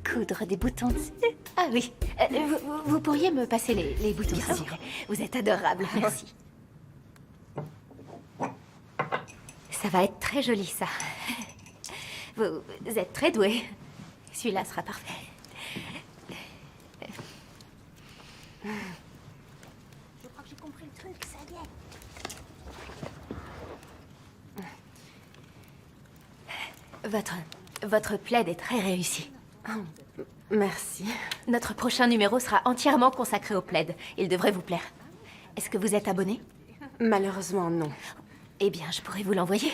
Coudre des boutons dessus. Ah oui. Vous pourriez me passer les boutons, s'il vous plaît. Vous êtes adorable, merci. Ça va être très joli, ça. Vous êtes très doué. Celui-là sera parfait. Je crois que j'ai compris le truc, ça y est. Votre plaid est très réussi. Merci. Notre prochain numéro sera entièrement consacré au plaid. Il devrait vous plaire. Est-ce que vous êtes abonné? Malheureusement, non. Eh bien, je pourrais vous l'envoyer.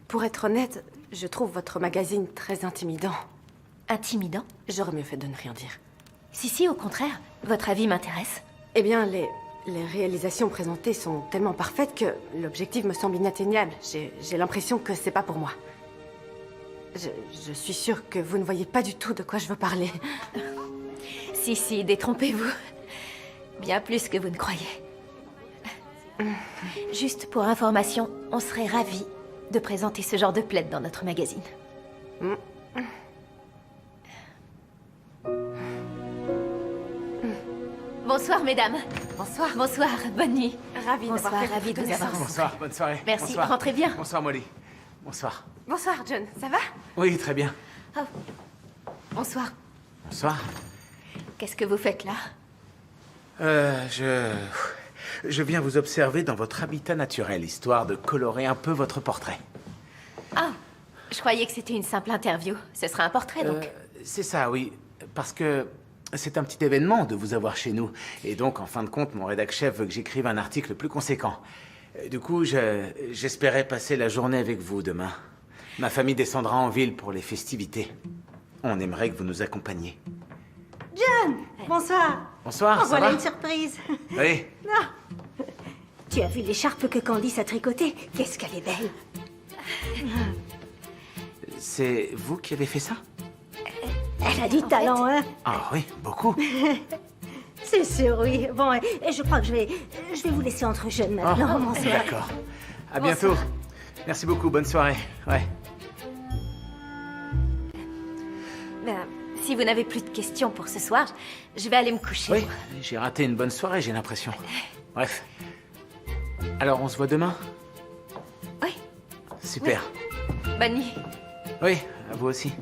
Pour être honnête, je trouve votre magazine très intimidant. Intimidant? J'aurais mieux fait de ne rien dire. Si, au contraire. Votre avis m'intéresse. Eh bien, les réalisations présentées sont tellement parfaites que l'objectif me semble inatteignable. J'ai l'impression que c'est pas pour moi. Je suis sûre que vous ne voyez pas du tout de quoi je veux parler. Si, détrompez-vous. Bien plus que vous ne croyez. Juste pour information, on serait ravis de présenter ce genre de plaid dans notre magazine. Bonsoir, mesdames. Bonsoir. Bonsoir, bonne nuit. Ravie Bonsoir, ravie de vous avoir. Bonsoir, bonne soirée. Merci, Bonsoir. rentrez bien. Bonsoir, Molly. Bonsoir. Bonsoir, John. Ça va? Oui, très bien. Oh. Bonsoir. Bonsoir. Qu'est-ce que vous faites là? Je viens vous observer dans votre habitat naturel, histoire de colorer un peu votre portrait. Ah, je croyais que c'était une simple interview. Ce sera un portrait, donc. C'est ça, oui. Parce que c'est un petit événement de vous avoir chez nous. Et donc, en fin de compte, mon rédac-chef veut que j'écrive un article plus conséquent. Du coup, j'espérais passer la journée avec vous demain. Ma famille descendra en ville pour les festivités. On aimerait que vous nous accompagniez. John, bonsoir. Bonsoir, En ça voilà va? une surprise. Oui. Ah. Tu as vu l'écharpe que Candice a tricotée? Qu'est-ce qu'elle est belle. C'est vous qui avez fait ça? Elle a du talent, hein? Ah oui, beaucoup. C'est sûr, oui. Bon, et je crois que je vais vous laisser entre jeunes maintenant. Bonsoir. D'accord. À bientôt. Merci beaucoup, bonne soirée. Ouais. Ben, si vous n'avez plus de questions pour ce soir, je vais aller me coucher. Oui, j'ai raté une bonne soirée, j'ai l'impression. Bref. Alors, on se voit demain? Oui. Super. Bonne nuit. Oui, à vous aussi.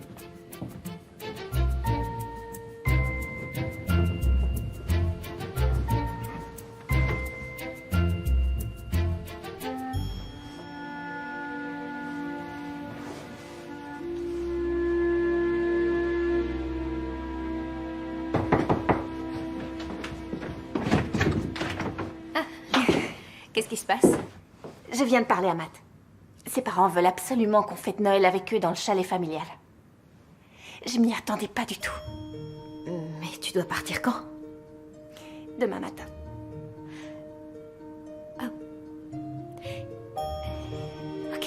Qu'est-ce qui se passe? Je viens de parler à Matt. Ses parents veulent absolument qu'on fête Noël avec eux dans le chalet familial. Je m'y attendais pas du tout. Mais tu dois partir quand? Demain matin. Ok.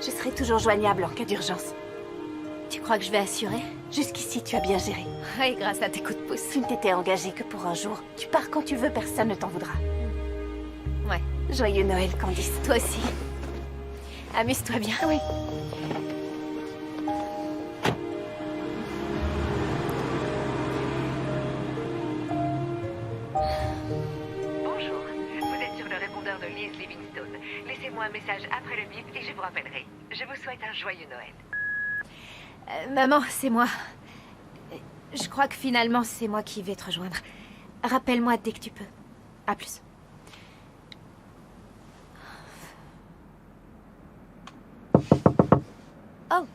Je serai toujours joignable en cas d'urgence. Tu crois que je vais assurer? Jusqu'ici, tu as bien géré. Oui, grâce à tes coups de pouce. Tu ne t'étais engagé que pour un jour. Tu pars quand tu veux, personne ne t'en voudra. Ouais. Joyeux Noël, Candice. Toi aussi. Amuse-toi bien. Oui. Bonjour, vous êtes sur le répondeur de Liz Livingstone. Laissez-moi un message après le bip et je vous rappellerai. Je vous souhaite un joyeux Noël. Maman, c'est moi. Je crois que finalement, c'est moi qui vais te rejoindre. Rappelle-moi dès que tu peux. À plus. Oh.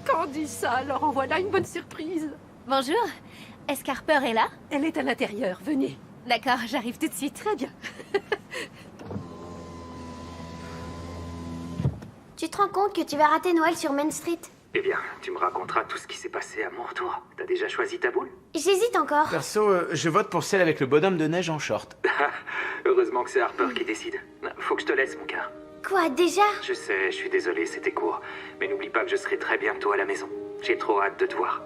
Candice, alors en voilà une bonne surprise. Bonjour. Est-ce qu'Harper est là? Elle est à l'intérieur, venez. D'accord, j'arrive tout de suite. Très bien. Tu te rends compte que tu vas rater Noël sur Main Street? Eh bien, tu me raconteras tout ce qui s'est passé à mon retour. T'as déjà choisi ta boule? J'hésite encore. Perso, je vote pour celle avec le bonhomme de neige en short. Heureusement que c'est Harper qui décide. Faut que je te laisse, mon cœur. Quoi, déjà? Je sais, je suis désolé, c'était court. Mais n'oublie pas que je serai très bientôt à la maison. J'ai trop hâte de te voir.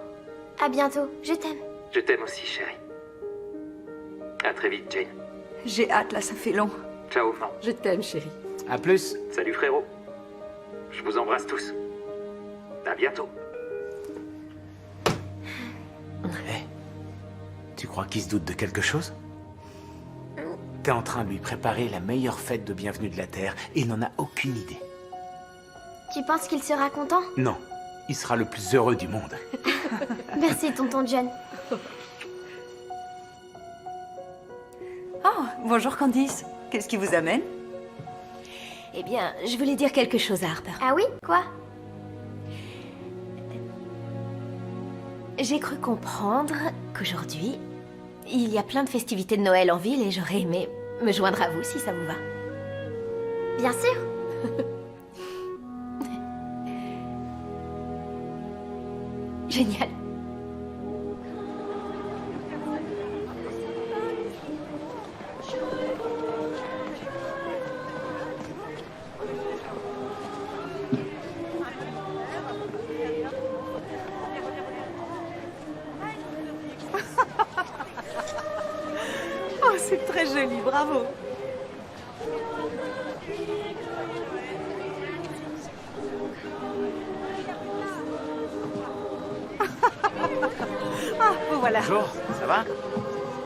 À bientôt, je t'aime. Je t'aime aussi, chérie. À très vite, Jane. J'ai hâte, là, ça fait long. Ciao. Je t'aime, chérie. À plus. Salut, frérot. Je vous embrasse tous. À bientôt. Tu crois qu'il se doute de quelque chose? T'es en train de lui préparer la meilleure fête de bienvenue de la Terre et il n'en a aucune idée. Tu penses qu'il sera content? Non, il sera le plus heureux du monde. Merci, tonton John. Oh, bonjour Candice. Qu'est-ce qui vous amène? Eh bien, je voulais dire quelque chose à Harper. Ah oui? Quoi? J'ai cru comprendre qu'aujourd'hui, il y a plein de festivités de Noël en ville et j'aurais aimé me joindre à vous si ça vous va. Bien sûr. Génial. Oh, c'est très joli, bravo. Ah, vous voilà. Bonjour, ça va?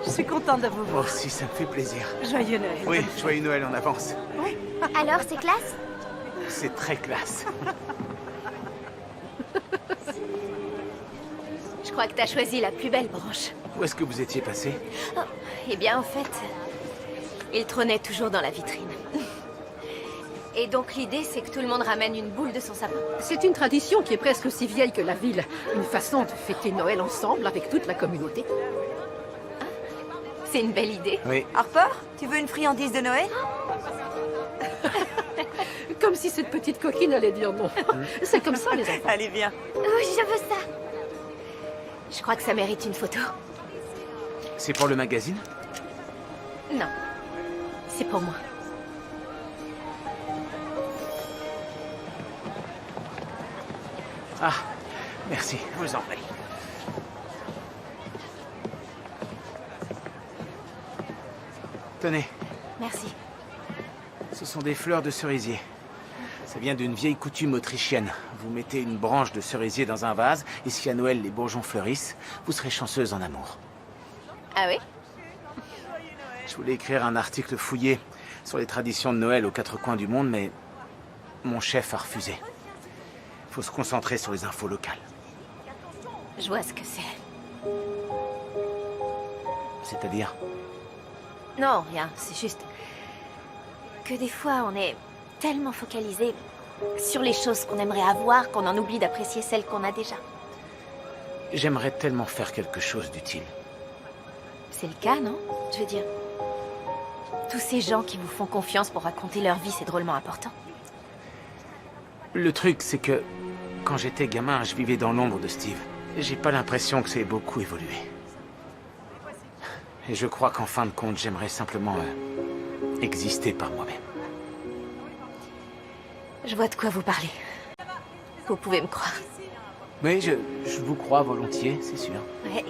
Je suis contente de vous Moi voir. aussi, ça me fait plaisir. Joyeux Noël. Oui, joyeux Noël en avance. Oui. Alors, c'est classe? C'est très classe. Je crois que t'as choisi la plus belle branche. Où est-ce que vous étiez passé? Oh, eh bien, en fait, il trônait toujours dans la vitrine. Et donc l'idée, c'est que tout le monde ramène une boule de son sapin. C'est une tradition qui est presque aussi vieille que la ville. Une façon de fêter Noël ensemble avec toute la communauté. C'est une belle idée. Oui. Harper, tu veux une friandise de Noël? Comme si cette petite coquine allait dire non. C'est comme ça, les enfants. Allez, viens. Oui, je veux ça. Je crois que ça mérite une photo. C'est pour le magazine? Non, c'est pour moi. Ah, merci, je vous en prie. Tenez, Merci. ce sont des fleurs de cerisier. Ça vient d'une vieille coutume autrichienne. Vous mettez une branche de cerisier dans un vase, et si à Noël les bourgeons fleurissent, vous serez chanceuse en amour. Ah oui? Je voulais écrire un article fouillé sur les traditions de Noël aux quatre coins du monde, mais mon chef a refusé. Il faut se concentrer sur les infos locales. Je vois ce que c'est. C'est-à-dire? Non, rien, c'est juste que des fois on est tellement focalisé sur les choses qu'on aimerait avoir qu'on en oublie d'apprécier celles qu'on a déjà. J'aimerais tellement faire quelque chose d'utile. C'est le cas, non? Je veux dire, tous ces gens qui vous font confiance pour raconter leur vie, c'est drôlement important. Le truc, c'est que quand j'étais gamin, je vivais dans l'ombre de Steve. Et j'ai pas l'impression que ça ait beaucoup évolué. Et je crois qu'en fin de compte, j'aimerais simplement exister par moi-même. Je vois de quoi vous parlez. Vous pouvez me croire. Oui, je vous crois volontiers, c'est sûr. Ouais.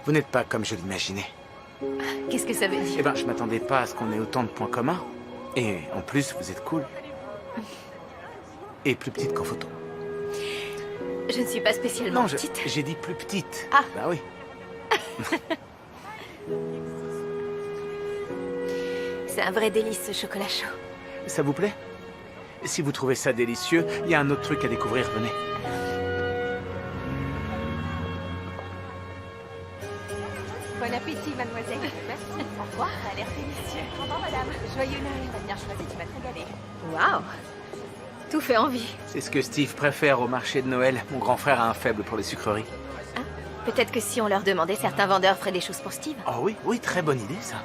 Vous n'êtes pas comme je l'imaginais. Qu'est-ce que ça veut dire? Eh ben, je m'attendais pas à ce qu'on ait autant de points communs. Et en plus, vous êtes cool. Et plus petite qu'en photo. Je ne suis pas spécialement Non, petite. j'ai dit plus petite. Ah. Bah oui. C'est un vrai délice, ce chocolat chaud. Ça vous plaît? Si vous trouvez ça délicieux, il y a un autre truc à découvrir, venez. Bon appétit, mademoiselle. Merci. Au revoir, ça a l'air délicieux. Au revoir, madame. Joyeux Noël. T'as bien choisi, tu vas te régaler. Waouh. Tout fait envie. C'est ce que Steve préfère au marché de Noël. Mon grand frère a un faible pour les sucreries. Peut-être que si on leur demandait, certains vendeurs feraient des choses pour Steve. Oh oui, oui, très bonne idée, ça.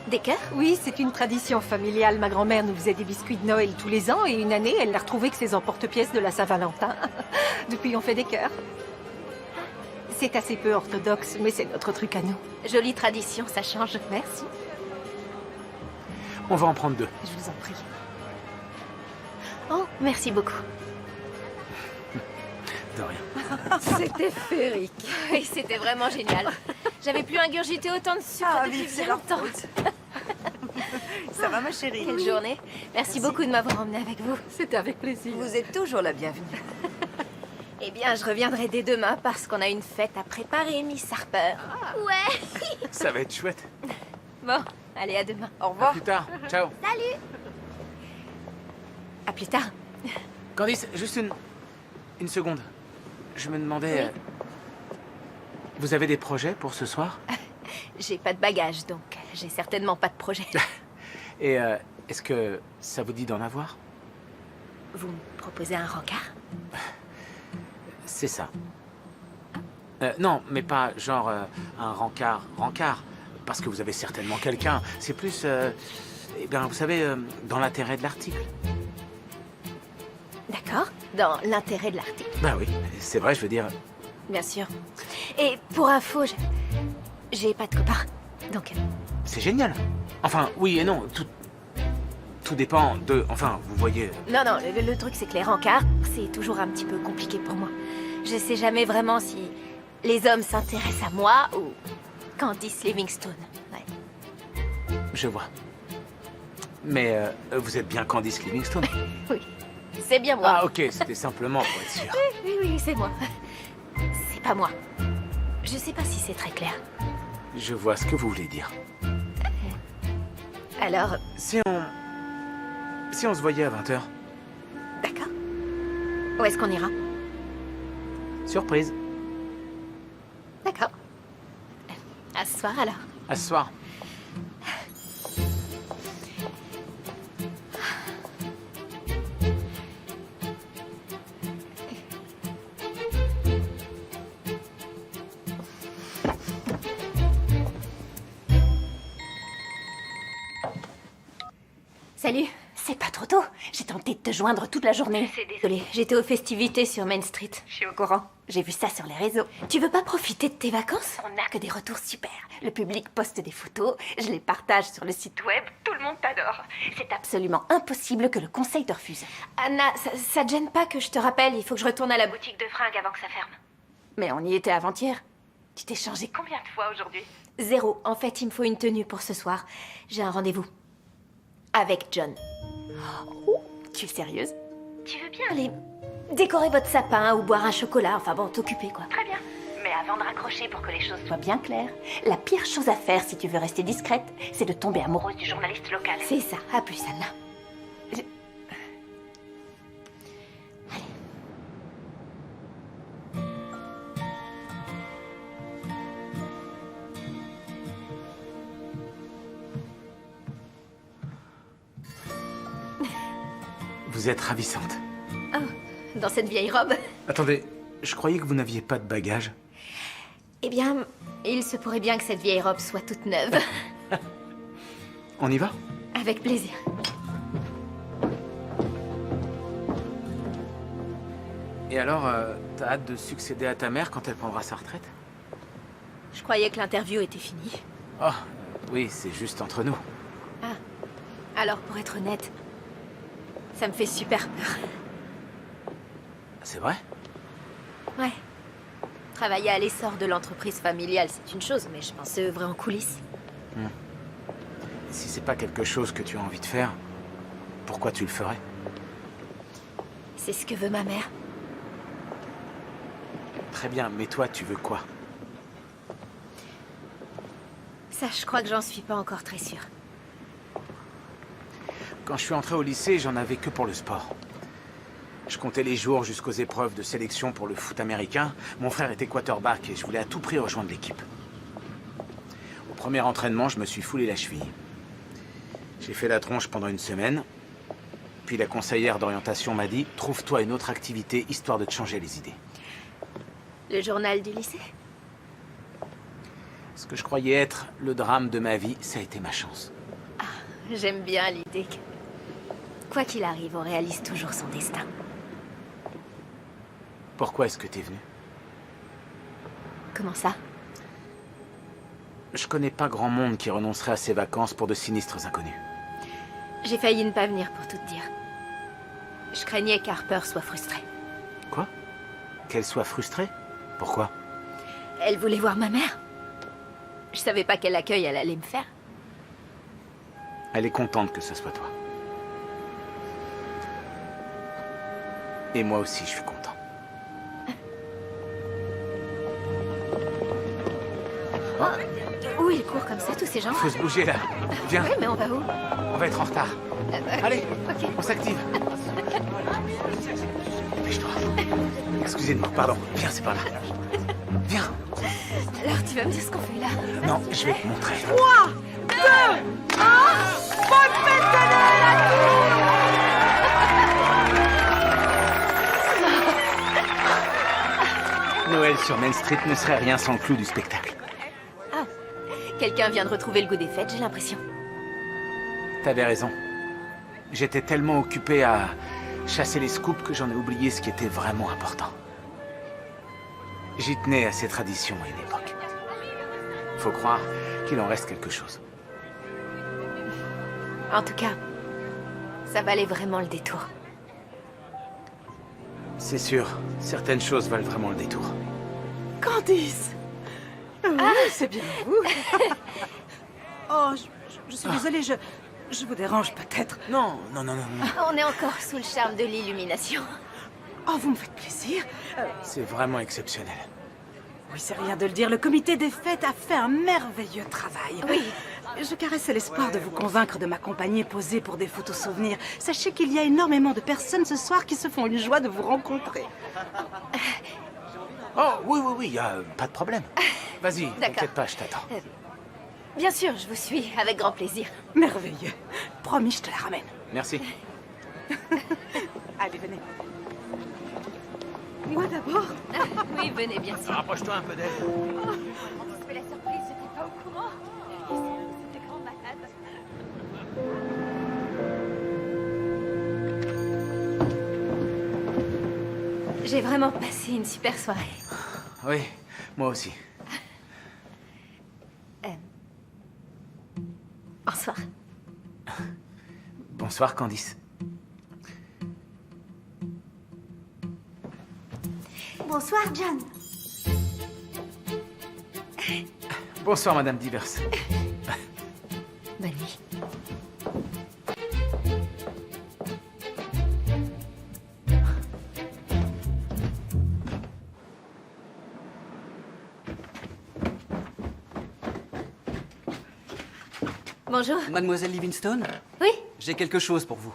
Des cœurs? Oui, c'est une tradition familiale. Ma grand-mère nous faisait des biscuits de Noël tous les ans et une année, elle l'a retrouvé que ses emporte-pièces de la Saint-Valentin. Depuis, on fait des cœurs. C'est assez peu orthodoxe, mais c'est notre truc à nous. Jolie tradition, ça change. Merci. On va en prendre deux. Je vous en prie. Oh, merci beaucoup. De rien. C'était féerique. Oui, c'était vraiment génial. J'avais plus ingurgité autant de sucre depuis c'est longtemps. Ça va, ma chérie? Quelle journée. Merci beaucoup de m'avoir emmenée avec vous. C'était avec plaisir. Vous êtes toujours la bienvenue. Eh bien, je reviendrai dès demain parce qu'on a une fête à préparer, Miss Harper. Ouais. Ça va être chouette. Bon, allez, à demain. Au À revoir. plus tard. Ciao. Salut. À plus tard. Candice, juste une seconde. Je me demandais... vous avez des projets pour ce soir? J'ai pas de bagages, donc j'ai certainement pas de projet. Et est-ce que ça vous dit d'en avoir? Vous me proposez un rencard? C'est ça. Non, mais pas genre un rencard, parce que vous avez certainement quelqu'un. C'est plus, eh bien, vous savez, dans l'intérêt de l'article. D'accord, dans l'intérêt de l'article. Ben oui, c'est vrai, je veux dire... Bien sûr. Et pour info, j'ai pas de copain, donc... C'est génial. Enfin, oui et non, tout dépend de... Enfin, vous voyez... Non, le truc, c'est que les rencarts, c'est toujours un petit peu compliqué pour moi. Je sais jamais vraiment si les hommes s'intéressent à moi ou Candice Livingstone. Ouais. Je vois. Mais vous êtes bien Candice Livingstone? Oui, c'est bien moi. Ah, ok, c'était simplement pour être sûr. Oui, c'est moi. C'est pas moi. Je sais pas si c'est très clair. Je vois ce que vous voulez dire. Alors... Si on se voyait à 20h. D'accord. Où est-ce qu'on ira? Surprise. D'accord. À ce soir, alors. À ce soir. Salut. C'est pas trop tôt. J'ai tenté de te joindre toute la journée. C'est désolée, j'étais aux festivités sur Main Street. Je suis au courant. J'ai vu ça sur les réseaux. Tu veux pas profiter de tes vacances? On n'a que des retours super. Le public poste des photos, je les partage sur le site web, tout le monde t'adore. C'est absolument impossible que le conseil te refuse. Anna, ça te gêne pas que je te rappelle, il faut que je retourne à la boutique de fringues avant que ça ferme. Mais on y était avant-hier. Tu t'es changé combien de fois aujourd'hui? 0. En fait, il me faut une tenue pour ce soir. J'ai un rendez-vous. Avec John. Oh, tu es sérieuse? Tu veux bien aller décorer votre sapin ou boire un chocolat? Enfin bon, t'occuper quoi. Très bien. Mais avant de raccrocher pour que les choses soient bien claires, la pire chose à faire si tu veux rester discrète, c'est de tomber amoureuse du journaliste local. C'est ça. À plus, Anna. Vous êtes ravissante. Oh, dans cette vieille robe? Attendez, je croyais que vous n'aviez pas de bagages. Eh bien, il se pourrait bien que cette vieille robe soit toute neuve. On y va? Avec plaisir. Et alors, t'as hâte de succéder à ta mère quand elle prendra sa retraite? Je croyais que l'interview était finie. Oh, oui, c'est juste entre nous. Ah, alors pour être honnête, ça me fait super peur. C'est vrai? Ouais. Travailler à l'essor de l'entreprise familiale, c'est une chose, mais je pensais œuvrer en coulisses. Si c'est pas quelque chose que tu as envie de faire, pourquoi tu le ferais? C'est ce que veut ma mère. Très bien, mais toi, tu veux quoi? Ça, je crois que j'en suis pas encore très sûre. Quand je suis entré au lycée, j'en avais que pour le sport. Je comptais les jours jusqu'aux épreuves de sélection pour le foot américain. Mon frère était quarterback et je voulais à tout prix rejoindre l'équipe. Au premier entraînement, je me suis foulé la cheville. J'ai fait la tronche pendant une semaine. Puis la conseillère d'orientation m'a dit « Trouve-toi une autre activité, histoire de te changer les idées. » Le journal du lycée? Ce que je croyais être le drame de ma vie, ça a été ma chance. Ah, j'aime bien l'idée que... Quoi qu'il arrive, on réalise toujours son destin. Pourquoi est-ce que t'es venu? Comment ça? Je connais pas grand monde qui renoncerait à ses vacances pour de sinistres inconnus. J'ai failli ne pas venir pour tout te dire. Je craignais qu'Harper soit frustrée. Quoi? Qu'elle soit frustrée? Pourquoi? Elle voulait voir ma mère. Je savais pas quel accueil elle allait me faire. Elle est contente que ce soit toi. Et moi aussi, je suis content. Où il court comme ça, tous ces gens? Faut se bouger là. Viens. Oui, mais on va où? On va être en retard. Allez, ok. On s'active. Dépêche-toi. Excusez-moi, pardon. Viens, c'est par là. Viens. Alors, tu vas me dire ce qu'on fait là? Non, je vais te montrer. 3, 2, Bonne fête de Noël à Noël sur Main Street ne serait rien sans le clou du spectacle. Ah, quelqu'un vient de retrouver le goût des fêtes, j'ai l'impression. T'avais raison. J'étais tellement occupé à chasser les scoops que j'en ai oublié ce qui était vraiment important. J'y tenais à ces traditions à une époque. Faut croire qu'il en reste quelque chose. En tout cas, ça valait vraiment le détour. C'est sûr, certaines choses valent vraiment le détour. Candice! Oui, c'est bien vous. Oh, je suis désolée, je vous dérange peut-être. Non. On est encore sous le charme de l'illumination. Oh, vous me faites plaisir. C'est vraiment exceptionnel. Oui, c'est rien de le dire, le comité des fêtes a fait un merveilleux travail. Oui. Je caressais l'espoir de vous convaincre de m'accompagner poser pour des photos souvenirs. Sachez qu'il y a énormément de personnes ce soir qui se font une joie de vous rencontrer. Oh, oui, y a pas de problème. Vas-y, D'accord. t'inquiète pas, je t'attends. Bien sûr, je vous suis, avec grand plaisir. Merveilleux. Promis, je te la ramène. Merci. Allez, venez. Moi d'abord. Oui, venez, bien sûr. Rapproche-toi un peu d'elle. Mais la surprise, j'étais pas au courant. C'était grand malade. J'ai vraiment passé une super soirée. Oui, moi aussi. Bonsoir. Bonsoir, Candice. Bonsoir, John. Bonsoir, Madame Divers. Bonne nuit. Bonjour. Mademoiselle Livingstone? Oui? J'ai quelque chose pour vous.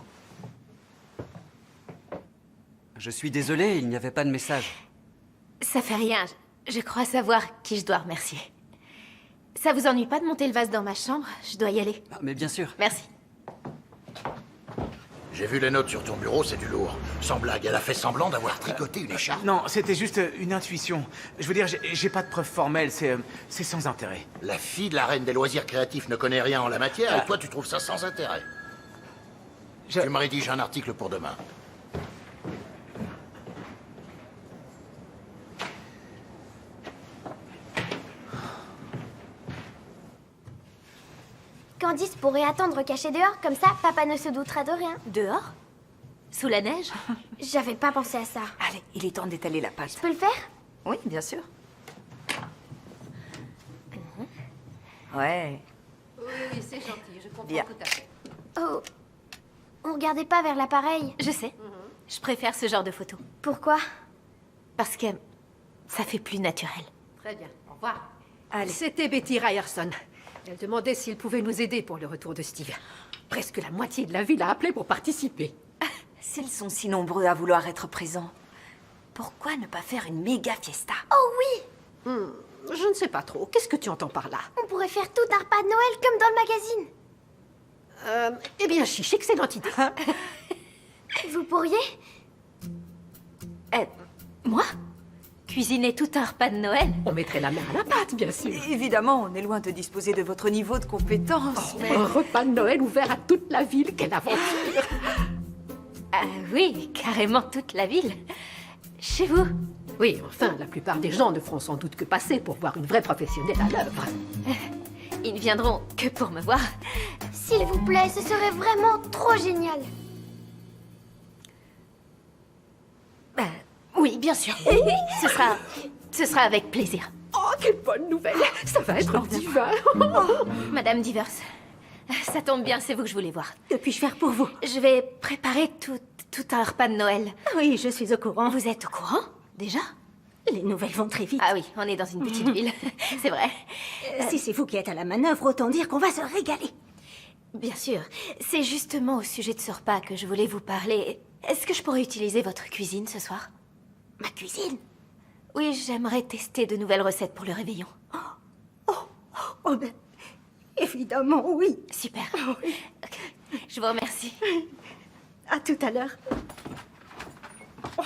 Je suis désolé, il n'y avait pas de message. Ça fait rien. Je crois savoir qui je dois remercier. Ça vous ennuie pas de monter le vase dans ma chambre? Je dois y aller. Ah, mais bien sûr. Merci. J'ai vu les notes sur ton bureau, c'est du lourd. Sans blague, elle a fait semblant d'avoir tricoté une écharpe. Non, c'était juste une intuition. Je veux dire, j'ai pas de preuves formelles, c'est sans intérêt. La fille de la reine des loisirs créatifs ne connaît rien en la matière, et toi tu trouves ça sans intérêt. Tu me rédiges un article pour demain. Candice pourrait attendre cachée dehors, comme ça papa ne se doutera de rien. Dehors? Sous la neige? J'avais pas pensé à ça. Allez, il est temps d'étaler la pâte. Je peux le faire? Oui, bien sûr. Ouais. Oui, c'est gentil, je comprends Bien. tout à fait. Oh, on regardait pas vers l'appareil. Je sais. Je préfère ce genre de photos. Pourquoi? Parce que ça fait plus naturel. Très bien, au revoir. Allez. C'était Betty Ryerson. Elle demandait s'il pouvait nous aider pour le retour de Steve. Presque la moitié de la ville a appelé pour participer. S'ils sont si nombreux à vouloir être présents, pourquoi ne pas faire une méga fiesta? Oh oui! Je ne sais pas trop. Qu'est-ce que tu entends par là? On pourrait faire tout un repas de Noël comme dans le magazine. Eh bien, chiche, excellente idée. Vous pourriez? Moi? Cuisiner tout un repas de Noël? On mettrait la main à la pâte, bien sûr. Évidemment, on est loin de disposer de votre niveau de compétence. mais... Un repas de Noël ouvert à toute la ville, quelle aventure! Ah oui, carrément toute la ville. Chez vous? Oui, enfin, la plupart des gens ne feront sans doute que passer pour voir une vraie professionnelle à l'œuvre. Ils ne viendront que pour me voir. S'il vous plaît, ce serait vraiment trop génial. Oui, bien sûr. Ce sera avec plaisir. Oh, quelle bonne nouvelle! Ça va être divin! Madame Divers, ça tombe bien, c'est vous que je voulais voir. Que puis-je faire pour vous? Je vais préparer tout un repas de Noël. Oui, je suis au courant. Vous êtes au courant? Déjà? Les nouvelles vont très vite. Ah oui, on est dans une petite ville. C'est vrai. Si c'est vous qui êtes à la manœuvre, autant dire qu'on va se régaler. Bien sûr. C'est justement au sujet de ce repas que je voulais vous parler. Est-ce que je pourrais utiliser votre cuisine ce soir? Ma cuisine? Oui, j'aimerais tester de nouvelles recettes pour le réveillon. Oh ben, Évidemment, oui. Super. Oui. Je vous remercie. À tout à l'heure. Oh,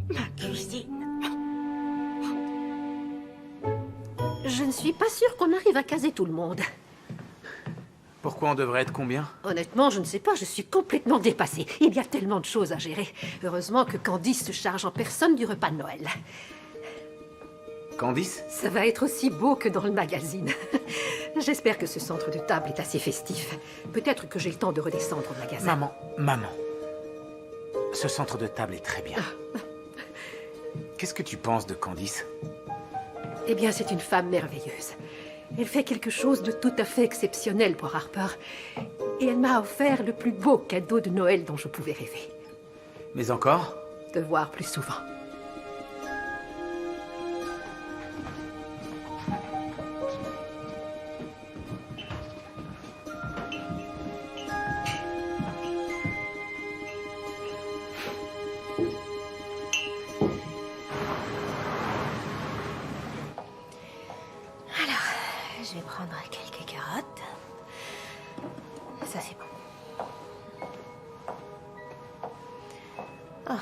ma cuisine. Je ne suis pas sûre qu'on arrive à caser tout le monde. Pourquoi on devrait être combien? Honnêtement, je ne sais pas, je suis complètement dépassée. Il y a tellement de choses à gérer. Heureusement que Candice se charge en personne du repas de Noël. Candice? Ça va être aussi beau que dans le magazine. J'espère que ce centre de table est assez festif. Peut-être que j'ai le temps de redescendre au magasin. Maman. Ce centre de table est très bien. Qu'est-ce que tu penses de Candice? Eh bien, c'est une femme merveilleuse. Elle fait quelque chose de tout à fait exceptionnel pour Harper. Et elle m'a offert le plus beau cadeau de Noël dont je pouvais rêver. Mais encore? Te voir plus souvent. Je vais prendre quelques carottes. Ça, c'est bon. Oh.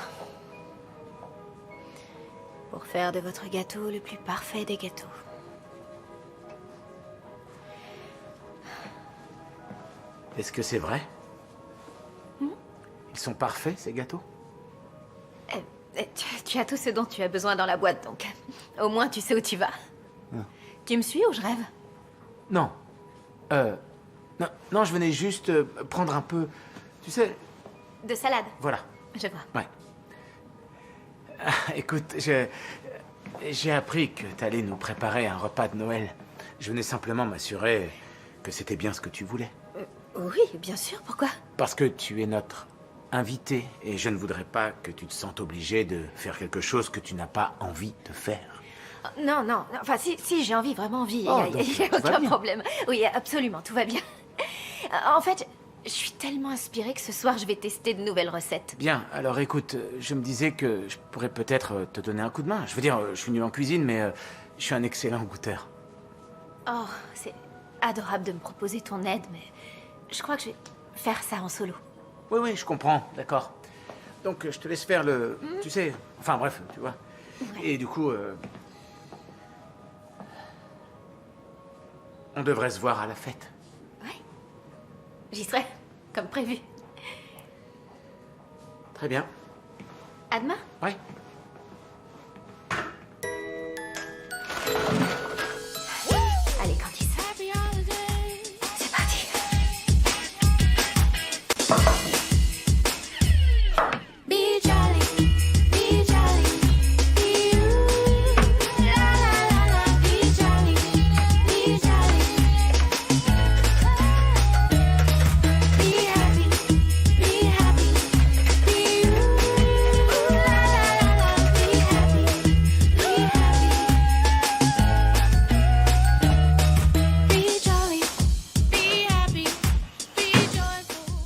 Pour faire de votre gâteau le plus parfait des gâteaux. Est-ce que c'est vrai? Ils sont parfaits, ces gâteaux? Tu as tout ce dont tu as besoin dans la boîte, donc. Au moins, tu sais où tu vas. Tu me suis ou je rêve? Non. Non, je venais juste prendre un peu... Tu sais... De salade. Voilà. Je vois. Ouais. Écoute, j'ai appris que t'allais nous préparer un repas de Noël. Je venais simplement m'assurer que c'était bien ce que tu voulais. Oui, bien sûr. Pourquoi? Parce que tu es notre invité et je ne voudrais pas que tu te sentes obligé de faire quelque chose que tu n'as pas envie de faire. Non. Enfin, si j'ai envie, vraiment envie. Oh, Il n'y a donc, aucun problème. Oui, absolument, tout va bien. En fait, je suis tellement inspirée que ce soir, je vais tester de nouvelles recettes. Bien, alors écoute, je me disais que je pourrais peut-être te donner un coup de main. Je veux dire, je suis nul en cuisine, mais je suis un excellent goûteur. Oh, c'est adorable de me proposer ton aide, mais je crois que je vais faire ça en solo. Oui, je comprends, d'accord. Donc, je te laisse faire le... Tu sais, enfin bref, tu vois. Ouais. Et du coup... on devrait se voir à la fête. J'y serai, comme prévu. Très bien. À demain. Ouais. Allez, Candice. C'est parti. Be jolly, be jolly, be you. La la la la, be jolly, be jolly. Be happy, be happy, be you. La la la la, be happy, be happy. Be jolly, be happy, be joyful.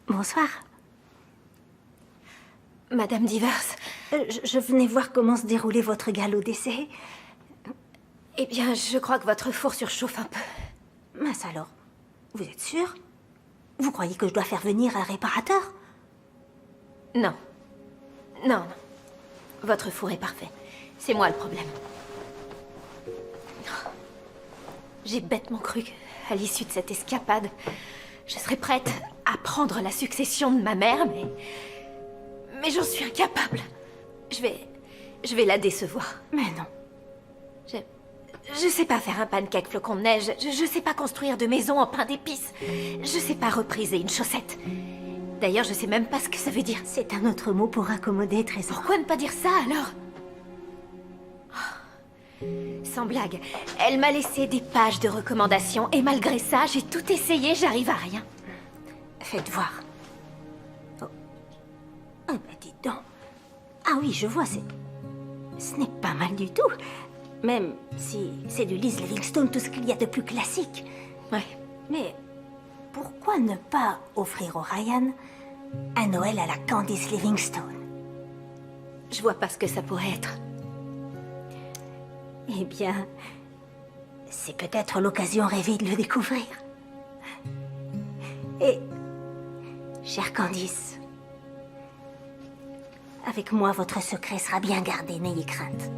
Bonsoir. Madame Divers. Je venais voir comment se déroulait votre galop d'essai. Eh bien, je crois que votre four surchauffe un peu. Mince alors. Vous êtes sûr? Vous croyez que je dois faire venir un réparateur? Non. Non. Votre four est parfait. C'est moi le problème. J'ai bêtement cru qu'à l'issue de cette escapade, je serais prête à prendre la succession de ma mère, mais j'en suis incapable. Je vais la décevoir. Mais non. Je sais pas faire un pancake flocon de neige. Je sais pas construire de maison en pain d'épices. Je sais pas repriser une chaussette. D'ailleurs, je sais même pas ce que ça veut dire. C'est un autre mot pour accommoder, Trésor. Pourquoi ne pas dire ça, alors? Oh. Sans blague, elle m'a laissé des pages de recommandations et malgré ça, j'ai tout essayé, j'arrive à rien. Faites voir. Oh. Ah bah dites donc. Ah oui, je vois, ce n'est pas mal du tout. Même si c'est du Liz Livingstone tout ce qu'il y a de plus classique. Ouais. Mais pourquoi ne pas offrir au Ryan Un Noël à la Candice Livingstone. Je vois pas ce que ça pourrait être. Eh bien, c'est peut-être l'occasion rêvée de le découvrir. Et, chère Candice, avec moi, votre secret sera bien gardé, n'ayez crainte.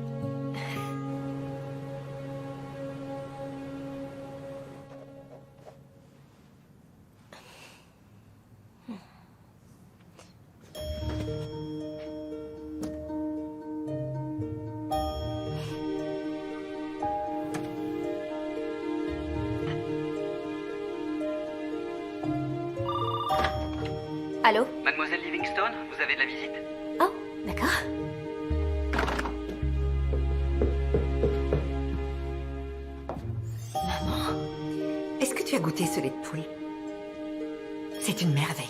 Allô? Mademoiselle Livingstone, vous avez de la visite? Oh, d'accord. Maman, est-ce que tu as goûté ce lait de poule? C'est une merveille.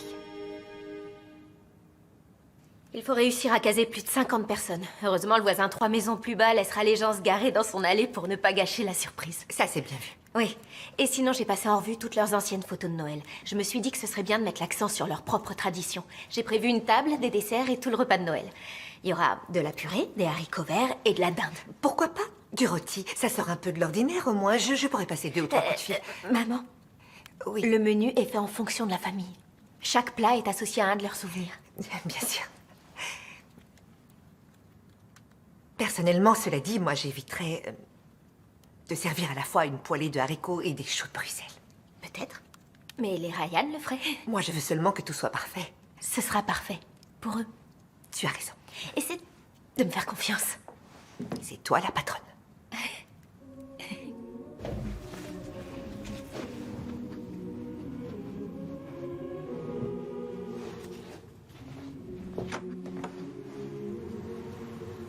Il faut réussir à caser plus de 50 personnes. Heureusement, le voisin 3 maisons plus bas laissera les gens se garer dans son allée pour ne pas gâcher la surprise. Ça, c'est bien vu. Oui. Et sinon, j'ai passé en revue toutes leurs anciennes photos de Noël. Je me suis dit que ce serait bien de mettre l'accent sur leurs propres traditions. J'ai prévu une table, des desserts et tout le repas de Noël. Il y aura de la purée, des haricots verts et de la dinde. Pourquoi pas du rôti? Ça sort un peu de l'ordinaire, au moins. Je pourrais passer 2 ou 3 coups de fil. Maman, oui. Le menu est fait en fonction de la famille. Chaque plat est associé à un de leurs souvenirs. Bien sûr. Personnellement, cela dit, moi, j'éviterais de servir à la fois une poêlée de haricots et des choux de Bruxelles. Peut-être. Mais les Ryan le feraient. Moi, je veux seulement que tout soit parfait. Ce sera parfait. Pour eux. Tu as raison. Essaie de me faire confiance. C'est toi la patronne.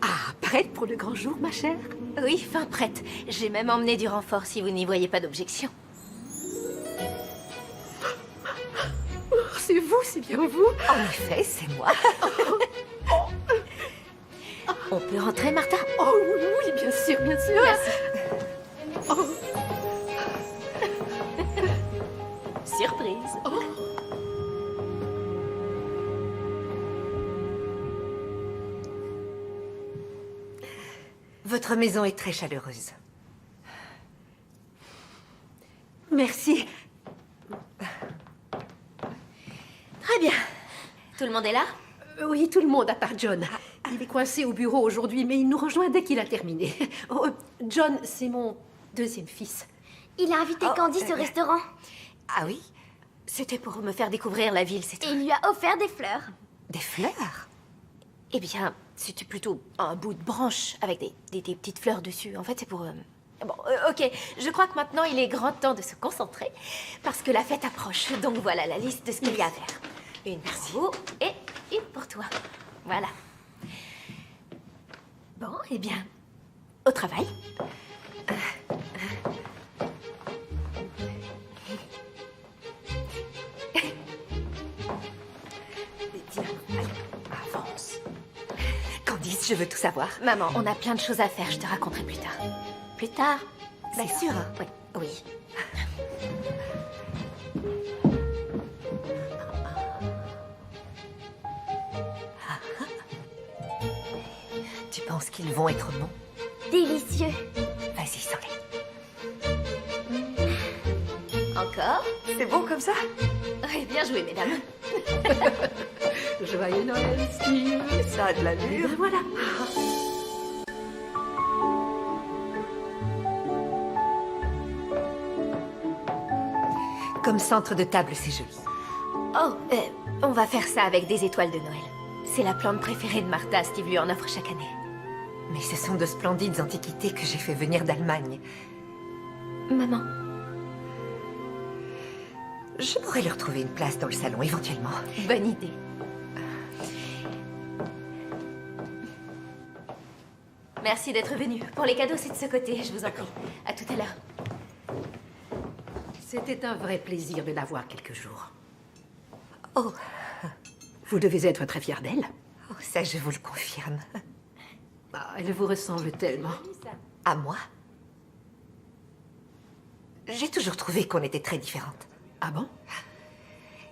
Ah, prête pour le grand jour, ma chère? Oui, fin prête. J'ai même emmené du renfort si vous n'y voyez pas d'objection. C'est vous, c'est bien vous. En effet, c'est moi. On peut rentrer, Martha? Oh oui, oui, bien sûr, bien sûr. Merci. Oh. Surprise. Votre maison est très chaleureuse. Merci. Très bien. Tout le monde est là? Oui, tout le monde, à part John. Il est coincé au bureau aujourd'hui, mais il nous rejoint dès qu'il a terminé. Oh, John, c'est mon deuxième fils. Il a invité Candice au restaurant. Ah oui? C'était pour me faire découvrir la ville, c'est tout. Et il lui a offert des fleurs. Des fleurs? Eh bien, c'était plutôt un bout de branche avec des petites fleurs dessus. En fait, c'est pour... Bon, ok. Je crois que maintenant, il est grand temps de se concentrer parce que la fête approche. Donc voilà la liste de ce qu'il y a à faire. Une pour vous et une pour toi. Voilà. Bon, eh bien, au travail. Tiens, allez, avance. Candice, je veux tout savoir. Maman, on a plein de choses à faire. Je te raconterai plus tard. Plus tard? Bien sûr. Hein? Oui. Oui. Tu penses qu'ils vont être bons? Délicieux. Vas-y, sens-les. Encore? C'est bon comme ça? Oui, bien joué, mesdames. Joyeux Noël, Steve. Ça a de l'allure. Voilà. Comme centre de table, c'est joli. Oh, on va faire ça avec des étoiles de Noël. C'est la plante préférée de Martha. Steve lui en offre chaque année. Mais ce sont de splendides antiquités que j'ai fait venir d'Allemagne. Maman. Je pourrais leur trouver une place dans le salon, éventuellement. Bonne idée. Merci d'être venu. Pour les cadeaux, c'est de ce côté, je vous en prie. À tout à l'heure. C'était un vrai plaisir de la voir quelques jours. Oh, vous devez être très fière d'elle. Oh, ça, je vous le confirme. Ah, elle vous ressemble tellement. À moi? J'ai toujours trouvé qu'on était très différentes. Ah bon?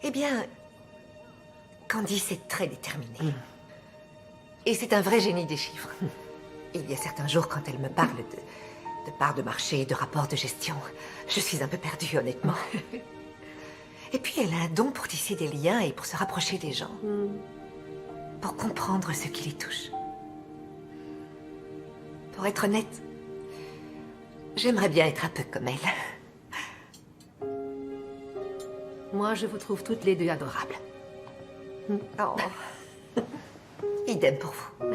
Eh bien, Candice est très déterminée. Et c'est un vrai génie des chiffres. Il y a certains jours, quand elle me parle de parts de marché, de rapports de gestion, je suis un peu perdue, honnêtement. Et puis, elle a un don pour tisser des liens et pour se rapprocher des gens. Pour comprendre ce qui les touche. Pour être honnête, j'aimerais bien être un peu comme elle. Moi, je vous trouve toutes les deux adorables. Oh. Idem pour vous.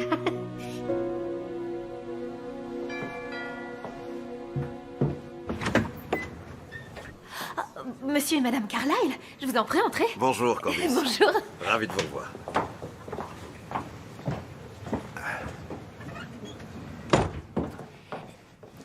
Monsieur et Madame Carlyle, je vous en prie, entrez. Bonjour, Candice. Bonjour. Ravi de vous revoir.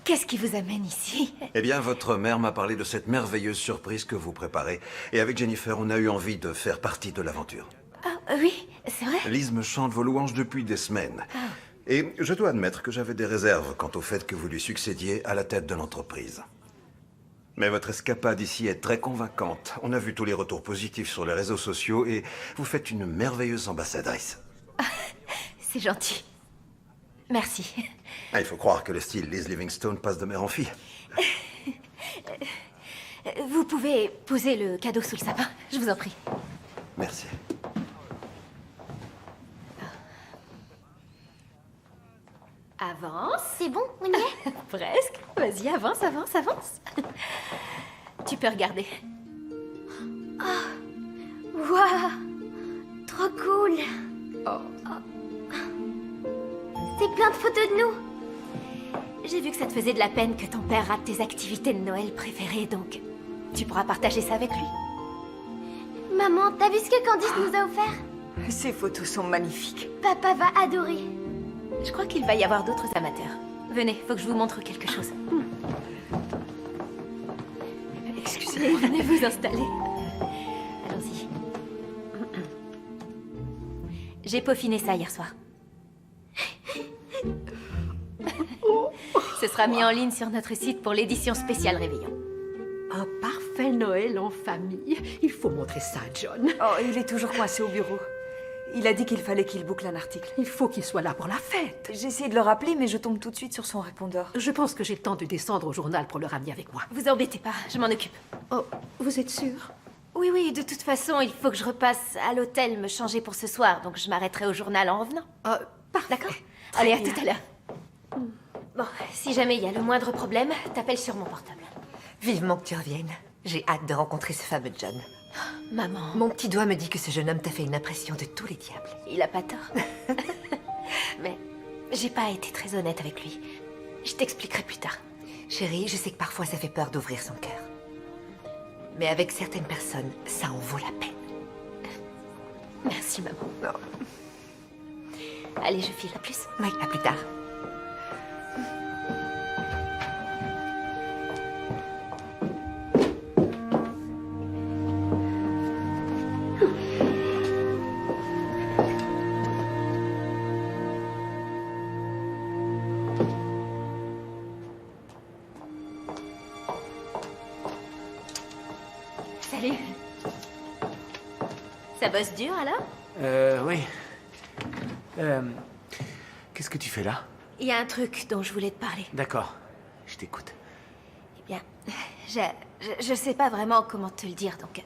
Qu'est-ce qui vous amène ici? Eh bien, votre mère m'a parlé de cette merveilleuse surprise que vous préparez. Et avec Jennifer, on a eu envie de faire partie de l'aventure. Ah, oui, c'est vrai. Lise me chante vos louanges depuis des semaines. Ah. Et je dois admettre que j'avais des réserves quant au fait que vous lui succédiez à la tête de l'entreprise. Mais votre escapade ici est très convaincante. On a vu tous les retours positifs sur les réseaux sociaux et vous faites une merveilleuse ambassadrice. C'est gentil. Merci. Ah, il faut croire que le style Liz Livingstone passe de mère en fille. Vous pouvez poser le cadeau sous le sapin, je vous en prie. Merci. Avance. C'est bon, on y est? Presque. Vas-y, avance, avance, avance. Tu peux regarder. Oh, waouh, trop cool. Oh. C'est plein de photos de nous. J'ai vu que ça te faisait de la peine que ton père rate tes activités de Noël préférées, donc tu pourras partager ça avec lui. Maman, t'as vu ce que Candice nous a offert? Ces photos sont magnifiques. Papa va adorer. Je crois qu'il va y avoir d'autres amateurs. Venez, faut que je vous montre quelque chose. Excusez-moi. Venez vous installer. Allons-y. J'ai peaufiné ça hier soir. Ce sera mis en ligne sur notre site pour l'édition spéciale Réveillon. Un parfait Noël en famille. Il faut montrer ça à John. Oh, il est toujours coincé au bureau. Il a dit qu'il fallait qu'il boucle un article. Il faut qu'il soit là pour la fête. J'ai essayé de le rappeler, mais je tombe tout de suite sur son répondeur. Je pense que j'ai le temps de descendre au journal pour le ramener avec moi. Vous embêtez pas, je m'en occupe. Oh, vous êtes sûr? Oui, oui, de toute façon, il faut que je repasse à l'hôtel me changer pour ce soir, donc je m'arrêterai au journal en revenant. D'accord? Allez, à tout à l'heure. Bon, si jamais il y a le moindre problème, t'appelles sur mon portable. Vivement que tu reviennes. J'ai hâte de rencontrer ce fameux John. Maman. Mon petit doigt me dit que ce jeune homme t'a fait une impression de tous les diables. Il a pas tort. Mais j'ai pas été très honnête avec lui. Je t'expliquerai plus tard. Chérie, je sais que parfois ça fait peur d'ouvrir son cœur. Mais avec certaines personnes, ça en vaut la peine. Merci, maman. Non. Allez, je file. À plus. Oui, à plus tard. Salut. Ça bosse dur, alors? Oui. Qu'est-ce que tu fais là? Il y a un truc dont je voulais te parler. D'accord, je t'écoute. Eh bien, je sais pas vraiment comment te le dire, donc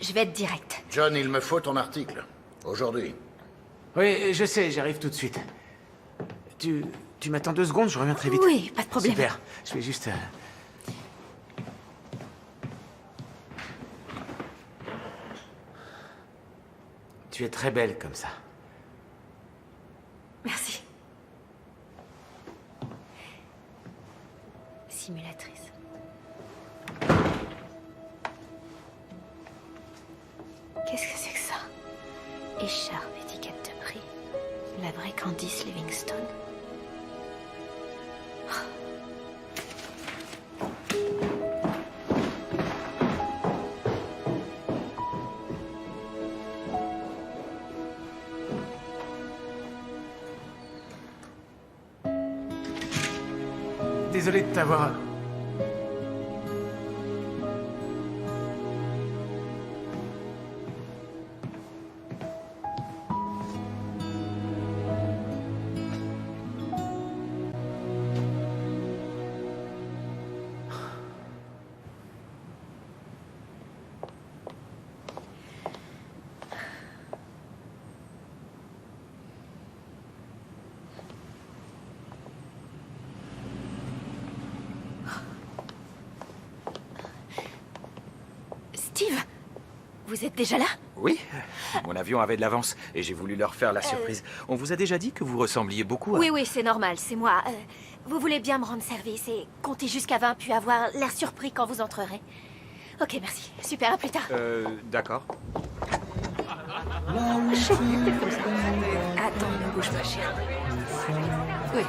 je vais être direct. John, il me faut ton article. Aujourd'hui. Oui, je sais, j'arrive tout de suite. Tu m'attends 2 secondes, je reviens très vite. Oui, pas de problème. Super, je vais juste... Tu es très belle comme ça. Merci. Simulatrice. Qu'est-ce que c'est que ça? Écharpe, étiquette de prix. La vraie Candice Livingstone. Désolé de t'avoir... Steve, vous êtes déjà là? Oui, mon avion avait de l'avance et j'ai voulu leur faire la surprise. On vous a déjà dit que vous ressembliez beaucoup à... Oui, oui, c'est normal, c'est moi. Vous voulez bien me rendre service et compter jusqu'à 20 puis avoir l'air surpris quand vous entrerez. Ok, merci. Super, à plus tard. D'accord. Attends, ne bouge pas, chérie. Oui.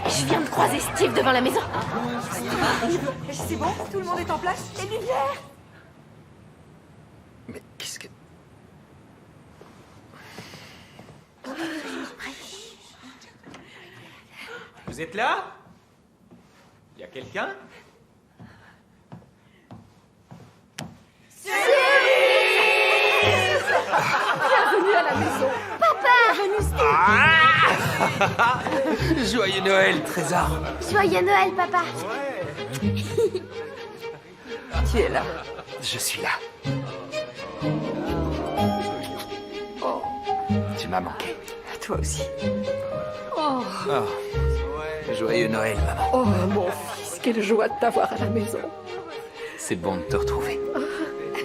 Je viens de croiser Steve devant la maison. C'est bon? Tout le monde est en place? Les lumières! Mais qu'est-ce que... Vous êtes là? Y a quelqu'un? Bienvenue à la maison. Papa! Bienvenue, Steve. Joyeux Noël, Trésor. Joyeux Noël, papa. Tu es là. Je suis là. Oh, tu m'as manqué. Toi aussi. Oh, Oh, joyeux Noël, maman. oh, mon fils, quelle joie de t'avoir à la maison. C'est bon de te retrouver.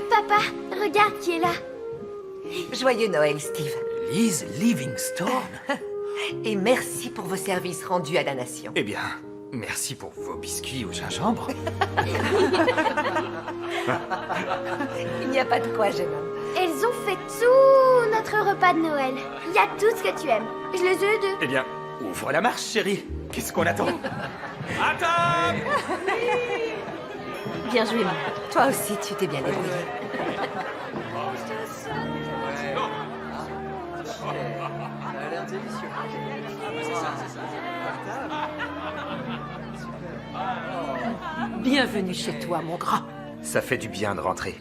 Papa, regarde qui est là. Joyeux Noël, Steve. Liz Livingstone. Et merci pour vos services rendus à la nation. Eh bien, merci pour vos biscuits au gingembre. Il n'y a pas de quoi, jeune homme. Elles ont fait tout notre repas de Noël. Il y a tout ce que tu aimes. Je les ai aidées. Eh bien, ouvre la marche, chérie. Qu'est-ce qu'on attend? À table! Bien joué, maman. Toi aussi, tu t'es bien débrouillé. Bienvenue chez toi, mon grand. Ça fait du bien de rentrer.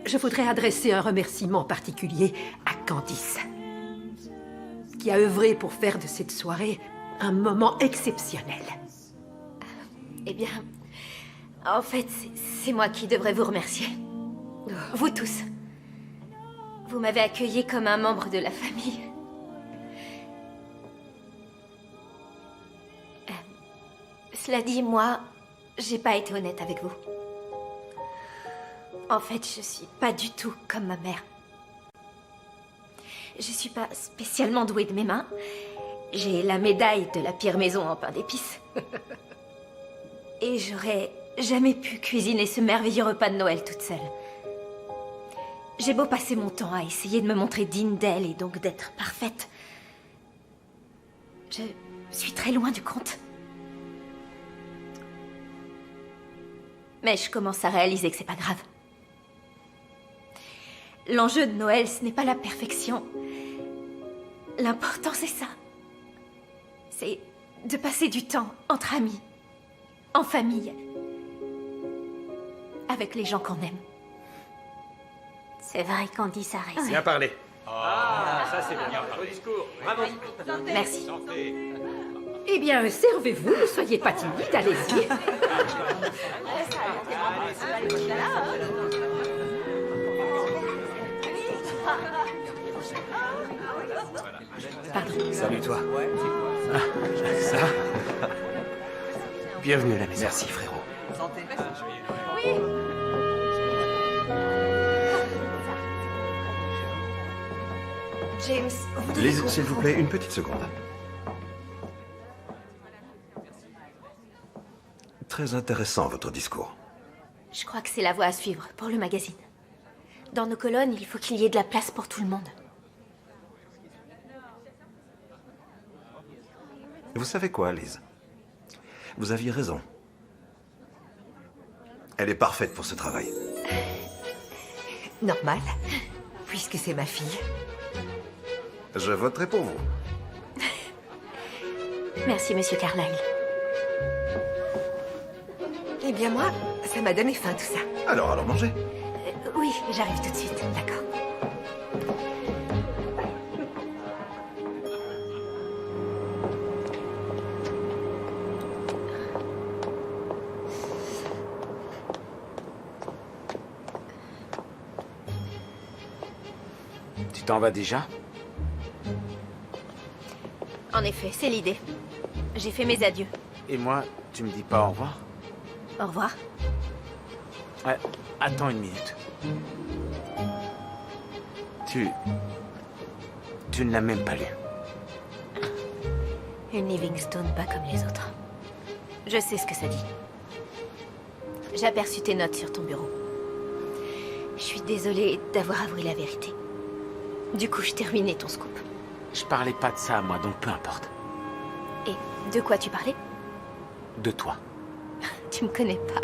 Je voudrais adresser un remerciement particulier à Candice, qui a œuvré pour faire de cette soirée un moment exceptionnel. Eh bien, en fait, c'est moi qui devrais vous remercier. Vous tous. Vous m'avez accueilli comme un membre de la famille. Cela dit, moi, j'ai pas été honnête avec vous. En fait, je suis pas du tout comme ma mère. Je suis pas spécialement douée de mes mains. J'ai la médaille de la pire maison en pain d'épices. Et j'aurais jamais pu cuisiner ce merveilleux repas de Noël toute seule. J'ai beau passer mon temps à essayer de me montrer digne d'elle et donc d'être parfaite. Je suis très loin du compte. Mais je commence à réaliser que c'est pas grave. L'enjeu de Noël, ce n'est pas la perfection. L'important, c'est ça. C'est de passer du temps entre amis, en famille, avec les gens qu'on aime. C'est vrai, Candice a raison. Bien parlé. Ah, ça c'est bien. Beau discours. Bravo. Merci. Eh bien, servez-vous, ne soyez pas timide, allez-y. Salut toi. Ah, ça va? Bienvenue à la maison. Merci frérot. James, vous devez Liz, s'il vous plaît, une petite seconde. Très intéressant, votre discours. Je crois que c'est la voie à suivre pour le magazine. Dans nos colonnes, il faut qu'il y ait de la place pour tout le monde. Vous savez quoi, Liz? Vous aviez raison. Elle est parfaite pour ce travail. Normal, puisque c'est ma fille. Je voterai pour vous. Merci, Monsieur Carlyle. Eh bien, moi, ça m'a donné faim, tout ça. Alors, allons manger. Oui, j'arrive tout de suite. D'accord. Tu t'en vas déjà? En effet, c'est l'idée. J'ai fait mes adieux. Et moi, tu me dis pas au revoir? Au revoir. Ouais, attends une minute. Tu ne l'as même pas lu. Une Livingstone pas comme les autres. Je sais ce que ça dit. J'ai aperçu tes notes sur ton bureau. Je suis désolée d'avoir avoué la vérité. Du coup, je t'ai ruiné ton scoop. Je parlais pas de ça, moi, donc peu importe. Et de quoi tu parlais? De toi. Tu me connais pas.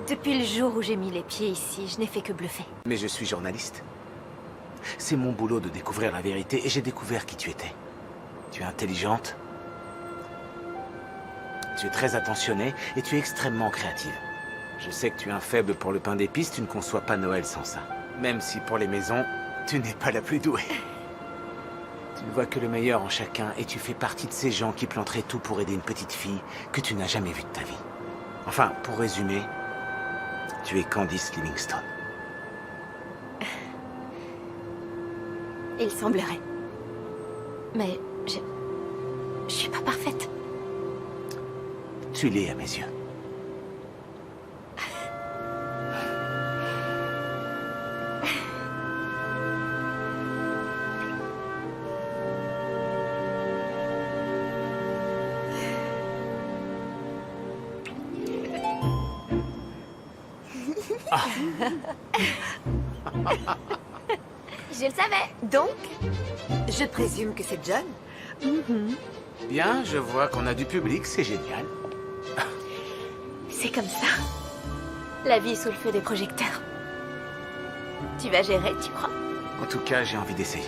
Depuis le jour où j'ai mis les pieds ici, je n'ai fait que bluffer. Mais je suis journaliste. C'est mon boulot de découvrir la vérité, et j'ai découvert qui tu étais. Tu es intelligente. Tu es très attentionnée, et tu es extrêmement créative. Je sais que tu as un faible pour le pain d'épices, tu ne conçois pas Noël sans ça. Même si pour les maisons, tu n'es pas la plus douée. Tu ne vois que le meilleur en chacun, et tu fais partie de ces gens qui planteraient tout pour aider une petite fille que tu n'as jamais vue de ta vie. Enfin, pour résumer, tu es Candice Livingstone. Il semblerait. Mais je suis pas parfaite. Tu l'es à mes yeux. Je le savais. Donc, je présume que c'est John. Bien, je vois qu'on a du public, c'est génial. C'est comme ça. La vie sous le feu des projecteurs. Tu vas gérer, tu crois? En tout cas, j'ai envie d'essayer.